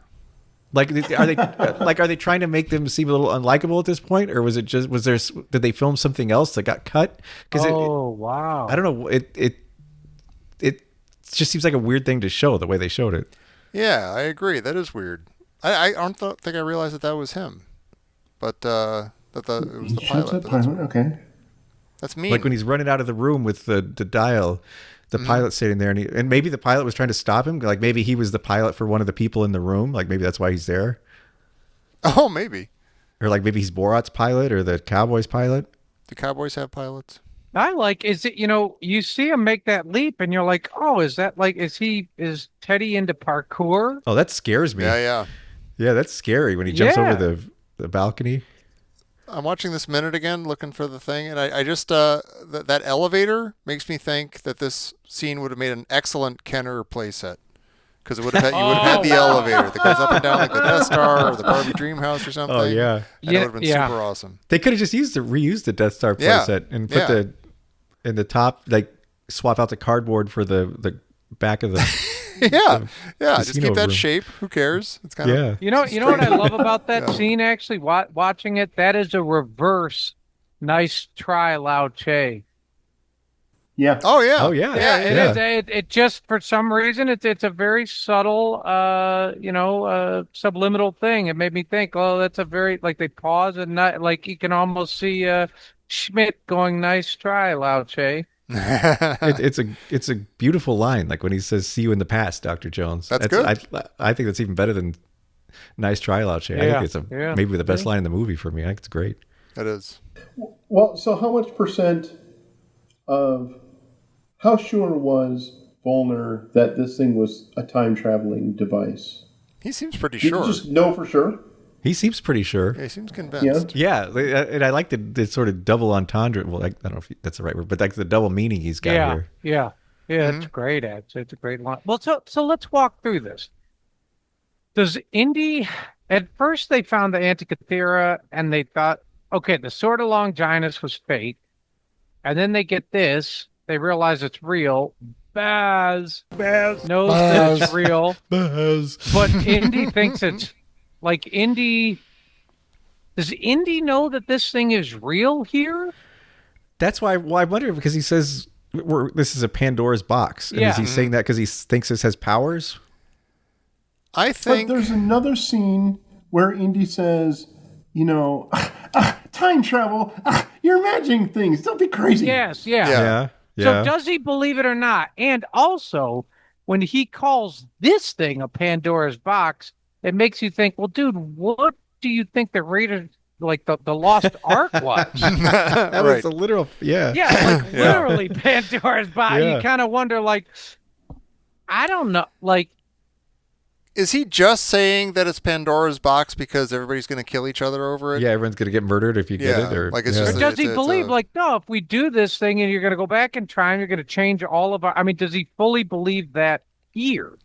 Like, are they trying to make them seem a little unlikable at this point, or did they film something else that got cut? Because Wow. I don't know. It just seems like a weird thing to show the way they showed it. Yeah, I agree. That is weird. I don't think I realized that was him, but it was the Shows pilot. that pilot. Okay. That's mean. Like when he's running out of the room with the dial, the pilot's sitting there, and maybe the pilot was trying to stop him. Like maybe he was the pilot for one of the people in the room. Like maybe that's why he's there, Oh, maybe. or like maybe he's Borat's pilot or the Cowboys pilot. Do Cowboys have pilots? Is it, you see him make that leap and you're like, oh, is Teddy into parkour? Oh, that scares me. Yeah. Yeah, that's scary when he jumps Yeah. over the balcony. I'm watching this minute again, looking for the thing, and I just that elevator makes me think that this scene would have made an excellent Kenner playset, because you would have had the elevator that goes up and down like the Death Star or the Barbie Dreamhouse or something. Oh yeah, and it would have been super awesome. they could have just reused the Death Star Yeah. playset and put in the top, like swap out the cardboard for the back of the. Yeah, just casino keep that room. shape. Who cares? It's kind of Yeah. You know what I love about that scene, actually, watching it? That is a reverse nice try, Lao Che. Yeah. Oh yeah. Oh yeah. Yeah, it is. It just for some reason it's a very subtle, subliminal thing. It made me think, oh, that's a very like they pause and not like you can almost see Schmidt going, "Nice try, Lao Che." It's a beautiful line, like when he says, "See you in the past, Dr. Jones." That's good. I think that's even better than "Nice try, Lao Che." I Yeah, think it's yeah. maybe the best line in the movie for me. I think it's great. That is. Well, so how much percent of how sure was Volner that this thing was a time traveling device? He seems pretty Did sure. you just know for sure? He seems pretty sure. Yeah, he seems convinced. Yeah, and I like the sort of double entendre. Well, I don't know if that's the right word, but like the double meaning he's got here. Yeah. It's great. It's a great line. Well, so let's walk through this. Does Indy? At first, they found the Antikythera and they thought, okay, the Sword of Longinus was fake, and then they get this. They realize it's real. Baz knows that it's real, but Indy thinks it's like Indy. Does Indy know that this thing is real here? That's why. Well, I wonder because he says this is a Pandora's box. And is he saying that because he thinks this has powers? I think. But there's another scene where Indy says, time travel. You're imagining things. Don't be crazy. Yes, Yeah. So does he believe it or not? And also, when he calls this thing a Pandora's box, it makes you think, well, dude, what do you think the Raiders, like the Lost Ark was? That was a literal. Yeah. Yeah, like literally Pandora's box. Yeah. You kind of wonder, like, I don't know, like, Is he just saying that it's Pandora's box because everybody's going to kill each other over it? Yeah, everyone's gonna get murdered if you get it. Or like it's or just does he it's believe, a- like, no, if we do this thing and you're going to go back in time, you're going to change all of our, I mean, does he fully believe that here?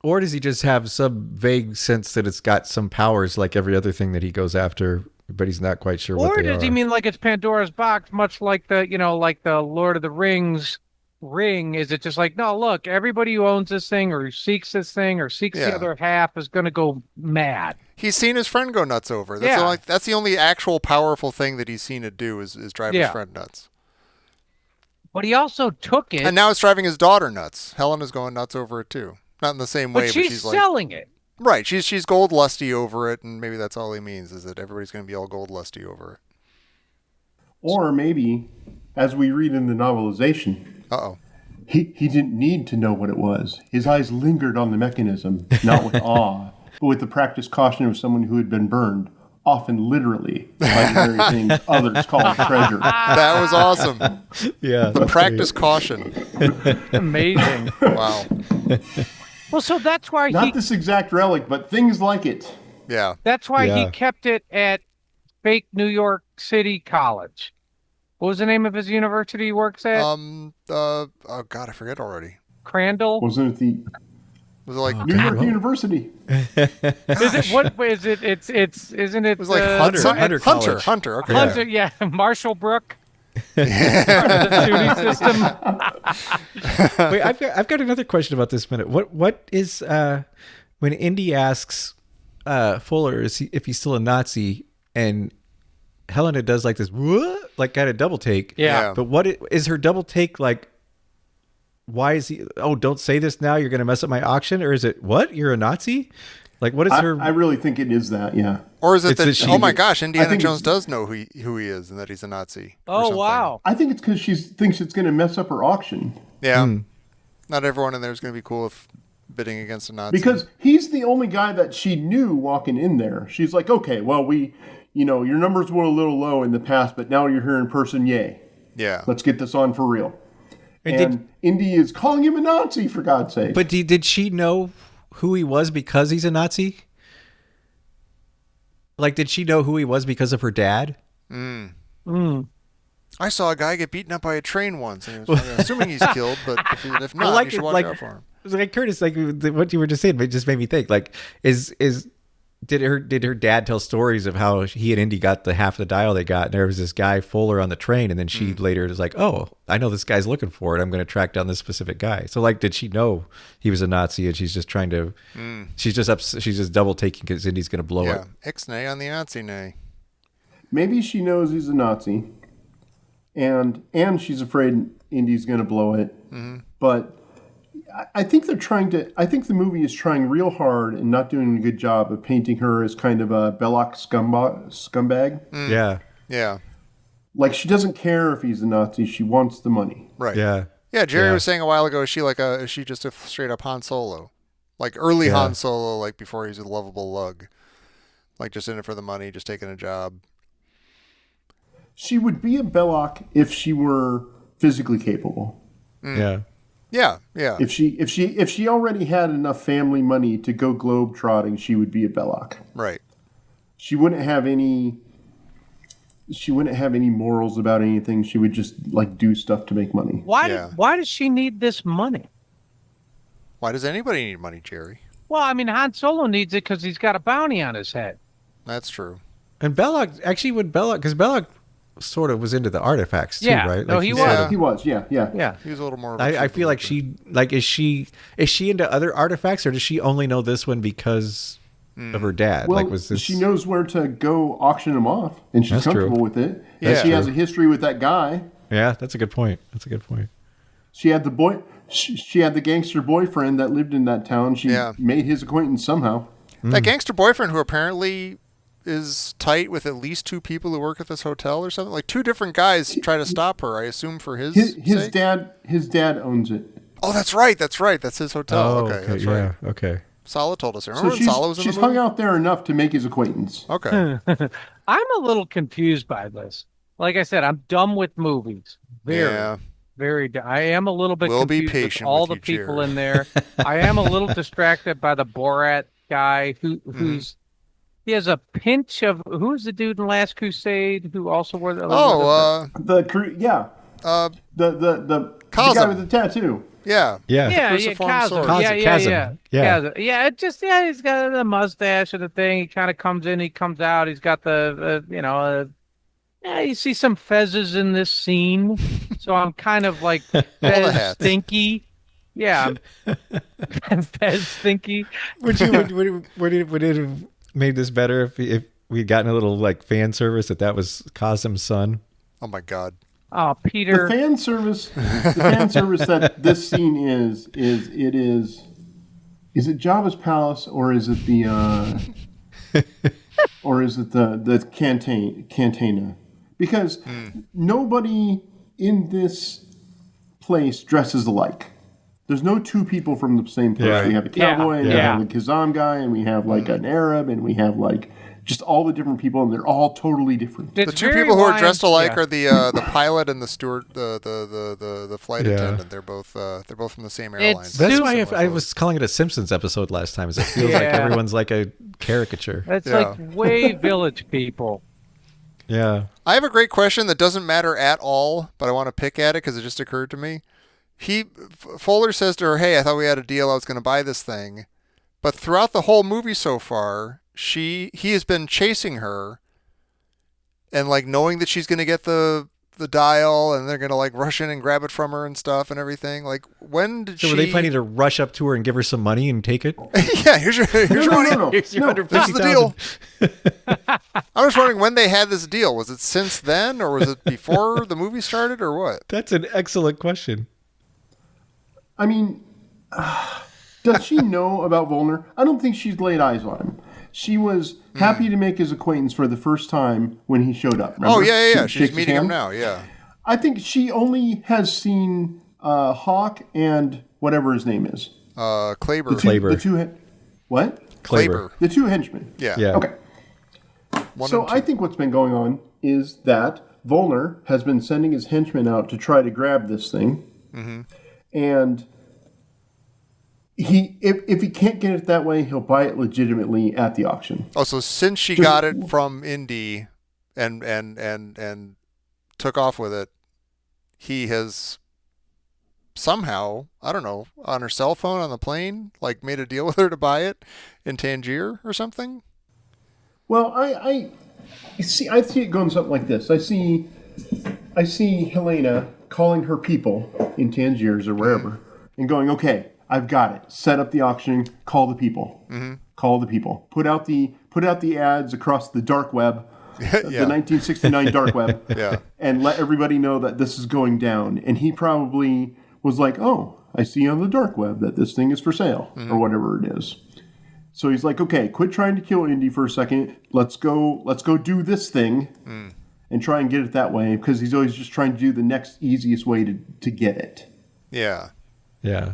Or does he just have some vague sense that it's got some powers like every other thing that he goes after, but he's not quite sure what Or they are? does he mean like it's Pandora's box, much like like the Lord of the Rings ring? Is it just like, no, look, everybody who owns this thing or who seeks this thing or seeks the other half is going to go mad? He's seen his friend go nuts over it. That's the only actual powerful thing that he's seen it do is drive his friend nuts. But he also took it. And now it's driving his daughter nuts. Helen is going nuts over it too. Not in the same way, but but she's selling it. Right. She's gold lusty over it, and maybe that's all he means is that everybody's going to be all gold lusty over it. Or maybe, as we read in the novelization, he didn't need to know what it was. His eyes lingered on the mechanism, not with awe, but with the practiced caution of someone who had been burned, often literally, by the very things others call treasure. That was awesome. Yeah. The practice caution. Amazing. Wow. Well, so that's why Not this exact relic, but things like it. Yeah. That's why Yeah. he kept it at fake New York City College. What was the name of his university he works at? Oh God, I forget already. Crandall? Wasn't it the Was it like New York University? Is it what is it? Isn't it? it was like Hunter College. Hunter. Okay. Hunter, yeah, Marshall Brook. Part of the shooting system. Wait, I've got another question about this minute. What is when Indy asks Fuller if he's still a Nazi, and Helena does like this what? Like kind of double take. Yeah. But what is her double take like? Why is he? Oh, don't say this now. You're going to mess up my auction, or is it what? You're a Nazi? Like what is her? I really think it is that, yeah. Or is it It's that, that she- oh my gosh, Indiana think Jones it's- does know who he is and that he's a Nazi. or Oh something. wow. I think it's because she thinks it's going to mess up her auction. Yeah. Not everyone in there is going to be cool with bidding against a Nazi. Because he's the only guy that she knew walking in there. She's like, okay, well, your numbers were a little low in the past, but now you're here in person, yay. Yeah. Let's get this on for real. And And Indy is calling him a Nazi, for God's sake. But did she know who he was because he's a Nazi? Like, did she know who he was because of her dad? I saw a guy get beaten up by a train once, and I'm assuming he's killed, but if not, Like you should it- watch like- out for him. Like Curtis, like what you were just saying, it just made me think. Like, did her dad tell stories of how he and Indy got the half the dial they got, and there was this guy Fuller on the train, and then she later was like, "Oh, I know this guy's looking for it. I'm going to track down this specific guy." So, like, did she know he was a Nazi, and she's just trying to, she's just double taking because Indy's going to blow Yeah. it. Ixnay on the Nazi nay. Maybe she knows he's a Nazi. and she's afraid Indy's going to blow it. But I think they're trying to. I think the movie is trying real hard and not doing a good job of painting her as kind of a Belloc scumbag. Yeah. Yeah. Like, she doesn't care if he's a Nazi. She wants the money. Right. Yeah. Yeah, Jerry Yeah. was saying a while ago, is she just a straight up Han Solo? Like early Yeah. Han Solo, like before he's a lovable lug. Like just in it for the money, just taking a job. She would be a Belloc if she were physically capable. Yeah. Yeah, yeah. If she already had enough family money to go globe trotting, she would be a Belloc. Right. She wouldn't have any morals about anything. She would just like do stuff to make money. Why does she need this money? Why does anybody need money, Jerry? Well, I mean, Han Solo needs it because he's got a bounty on his head. That's true. And Belloc, actually, because Belloc sort of was into the artifacts too, Yeah. right? No, Like he sort was. of- He was, yeah. Yeah. He was a little more. Of a I feel like is she into other artifacts, or does she only know this one because of her dad? Well, Like, was this? she knows where to go auction them off, and she's That's true. comfortable with it. Yeah. And she That's has a history with that guy. Yeah, that's a good point. She had the boy. She had the gangster boyfriend that lived in that town. She Yeah. made his acquaintance somehow. That gangster boyfriend who apparently is tight with at least two people who work at this hotel or something. Like two different guys try to stop her. I assume for his His sake? dad owns it. Oh, that's right. That's his hotel. Okay, that's right. Yeah, okay. Sala told us. So Remember when Sala was in she's the hung movie? out there enough to make his acquaintance. Okay. I'm a little confused by this. Like I said, I'm dumb with movies. Yeah. I am a little bit We'll be confused patient with all with the you, people Jerry. in there. I am a little distracted by the Borat guy who's he has a pinch of who's the dude in Last Crusade who also wore the The guy Cosm. with the tattoo. Yeah. Yeah. cruciform sword. Chasm. Yeah. He's got the mustache and the thing. He kind of comes in, he comes out. He's got you see some fezzes in this scene, so I'm kind of like the Fez hats. stinky. Yeah, I'm Fez stinky. Would it have made this better if we had gotten a little like fan service that was Cosm's son? Oh my God. Oh, The Peter. fan service that this scene is it Jabba's palace or is it the the cantina? Because nobody in this place dresses alike. There's no two people from the same place. Yeah. We have a cowboy, and we Yeah. have a Kazam guy, and we have like an Arab, and we have like just all the different people, and they're all totally different. The two people who are dressed alike are the pilot and the steward, the flight Yeah. attendant. They're both from the same airline. That's why Similar I clothes. was calling it a Simpsons episode last time. Is it feels like Yeah. everyone's like a caricature. That's Yeah. like way village people. Yeah. I have a great question that doesn't matter at all, but I want to pick at it because it just occurred to me. Fuller says to her, "Hey, I thought we had a deal. I was going to buy this thing," but throughout the whole movie so far, he has been chasing her, and like knowing that she's going to get the dial, and they're going to like rush in and grab it from her and stuff and everything. Like, when did So she? were they planning to rush up to her and give her some money and take it? Yeah, here's your money. No. Here's your No, This is the 150,000. deal. I was wondering when they had this deal. Was it since then, or was it before the movie started, or what? That's an excellent question. I mean, does she know about Volner? I don't think she's laid eyes on him. She was happy to make his acquaintance for the first time when he showed up. Oh remember? yeah. She She's shakes his meeting him hand. now. Yeah. I think she only has seen Hawk and whatever his name is. Klaber. Klaber. The two. What? Klaber. The two henchmen. Yeah. Yeah. Okay. One So and two. I think what's been going on is that Volner has been sending his henchmen out to try to grab this thing, and if he can't get it that way, he'll buy it legitimately at the auction. Oh, so since she got it from Indy and took off with it, he has somehow, I don't know, on her cell phone on the plane, like made a deal with her to buy it in Tangier or something. Well, I see it going something like this. I see Helena calling her people in Tangiers or wherever and going, okay, I've got it. Set up the auction. Call the people. Call the people. Put out the ads across the dark web, the 1969 dark web. Yeah. and let everybody know that this is going down. And he probably was like, oh, I see on the dark web that this thing is for sale or whatever it is. So he's like, okay, quit trying to kill Indy for a second. Let's go do this thing and try and get it that way, because he's always just trying to do the next easiest way to get it. Yeah. Yeah.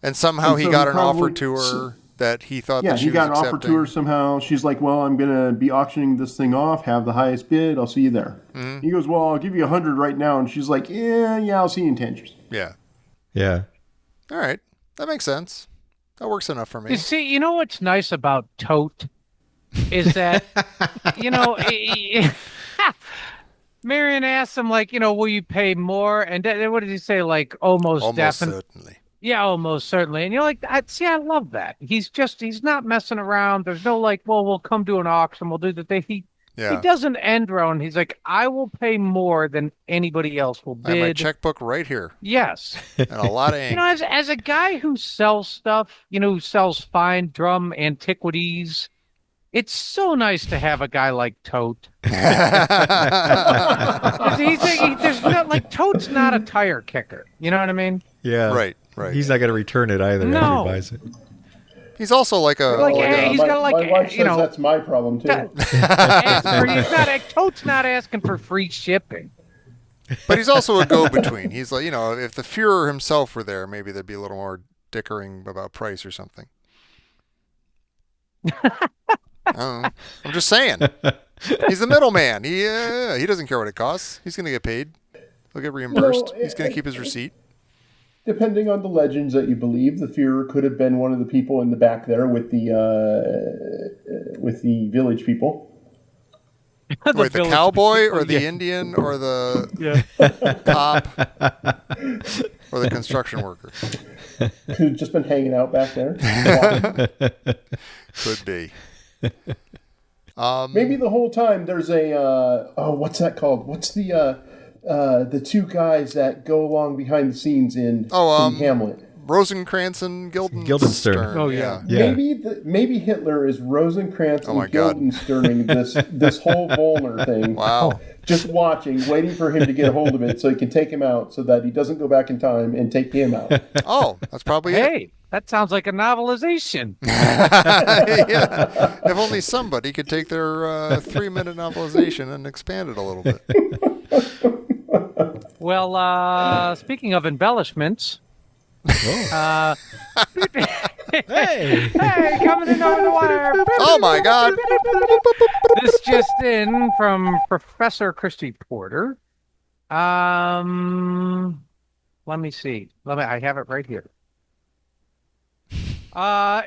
And somehow And he so got he an probably- offer to her that he thought Yeah, that she he was got an accepting. offer to her somehow. She's like, well, I'm going to be auctioning this thing off, have the highest bid. I'll see you there. He goes, well, I'll give you 100 right now. And she's like, yeah, I'll see you in Tangiers. Yeah. Yeah. All right. That makes sense. That works enough for me. You see, you know what's nice about Tote is that, Marion asked him, like, will you pay more? And what did he say? Like, almost definitely. Certainly. Yeah, almost certainly. And you're like, I love that. He's not messing around. There's no like, well, we'll come to an auction. We'll do the thing. He doesn't end around. He's like, I will pay more than anybody else will I have my bid. checkbook right here Yes. and a lot of ink. As a guy who sells stuff, who sells fine drum antiquities, it's so nice to have a guy like Tote. There's not like Tote's not a tire kicker. You know what I mean? Yeah. Right. He's not going to return it either No. after he buys it. He's also like a Like, hey, he's my, got like, my wife says you know, that's my problem too. Tote's not asking for free shipping. but he's also a go-between. He's like, if the Fuhrer himself were there, maybe there'd be a little more dickering about price or something. I don't know. I'm just saying. He's the middleman. He doesn't care what it costs. He's going to get paid. He'll get reimbursed. He's going to keep his receipt. Depending on the legends that you believe, the Führer could have been one of the people in the back there with the village people. Wait, the village cowboy people, or the yeah. Indian or the Yeah. cop or the construction worker? Could have just been hanging out back there. Could be. Maybe the whole time there's a what's that called? What's the two guys that go along behind the scenes in Hamlet? Rosencrantz and Guildenstern. Guildenstern. Oh, yeah. Yeah. Maybe Hitler is Rosencrantz Oh, my and God. Guildensterning this whole Volner thing. Wow. Just watching, waiting for him to get a hold of it so he can take him out, so that he doesn't go back in time and take him out. Oh, that's probably it. Hey, that sounds like a novelization. Yeah. If only somebody could take their 3-minute novelization and expand it a little bit. Well, speaking of embellishments, Hey. hey, coming in over the wire. Oh my God. This just in from Professor Christy Porter. Let me see. I have it right here.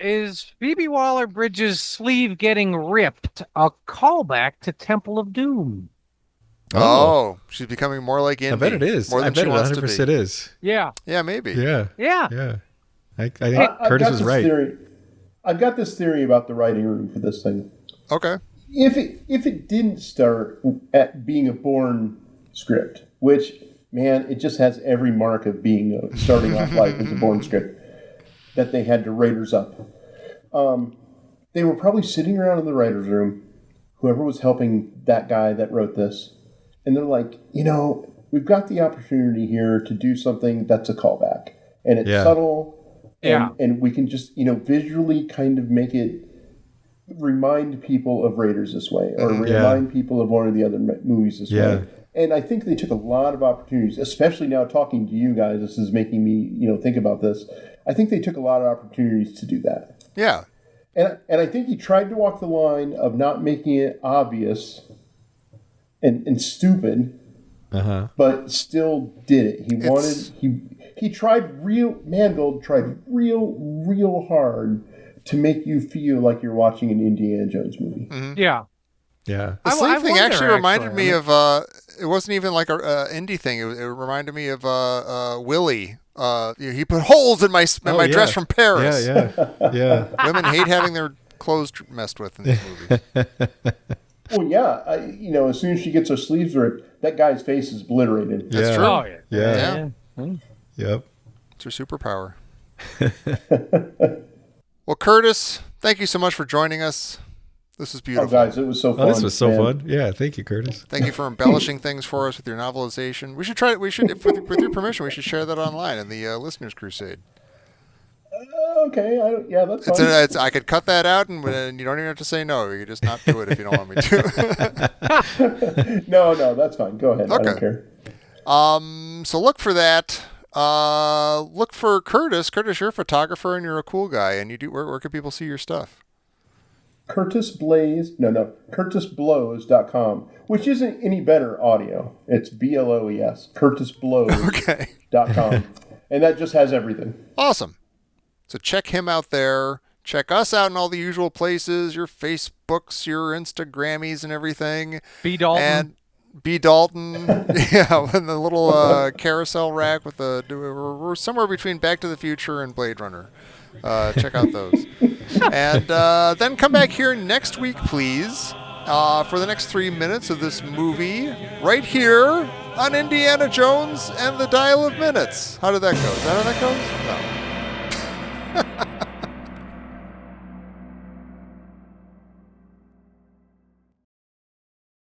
Is Phoebe Waller-Bridge's sleeve getting ripped a callback to Temple of Doom? Oh, she's becoming more like Indy. I bet it is. More I than bet she it wants to 100% be. is. Yeah. Yeah, maybe. Yeah. Yeah. Yeah. I think I've Curtis got was this right. theory. I've got this theory about the writing room for this thing. Okay. If it didn't start at being a Bourne script, which, man, it just has every mark of being starting off life as a Bourne script, that they had to writers up. They were probably sitting around in the writer's room, whoever was helping that guy that wrote this, and they're like, we've got the opportunity here to do something that's a callback. And it's subtle, and we can just, visually kind of make it remind people of Raiders this way, or remind people of one of the other movies this way. And I think they took a lot of opportunities, especially now talking to you guys. This is making me, think about this. I think they took a lot of opportunities to do that. Yeah. And I think he tried to walk the line of not making it obvious and stupid, but still did it. He tried Mangold tried real hard to make you feel like you're watching an Indiana Jones movie. Yeah. Yeah. The sleeve thing wonder, actually reminded me I of, it wasn't even like a indie thing. It reminded me of Willie. He put holes in my dress from Paris. Yeah. Women hate having their clothes messed with in these movies. Well, yeah, as soon as she gets her sleeves ripped, that guy's face is obliterated. That's true. Oh, yeah. Yeah. Yeah. Yep. It's her superpower. Well, Curtis, thank you so much for joining us. This was Oh, beautiful. guys, it was so fun. Oh, this was so man. fun. Yeah, thank you, Curtis. Thank you for embellishing things for us with your novelization. We should try. We should, if, with your permission, we should share that online in the listeners' crusade. Okay, yeah, that's fine. I could cut that out, and you don't even have to say no. You could just not do it if you don't want me to. No, that's fine. Go ahead. I Okay. don't care. So look for that. Look for Curtis. Curtis, you're a photographer and you're a cool guy. And you do. Where can people see your stuff? Curtis Bloes, curtisbloes.com, which isn't any better audio. It's BLOES, curtisbloes.com. Okay. And that just has everything. Awesome. So check him out there. Check us out in all the usual places, your Facebooks, your Instagrammies and everything. B. Dalton. And B. Dalton. Yeah, and the little carousel rack with the... We're somewhere between Back to the Future and Blade Runner. Check out those. And then come back here next week, please, for the next 3 minutes of this movie right here on Indiana Jones and the Dial of Minutes. How did that go? Is that how that goes? No.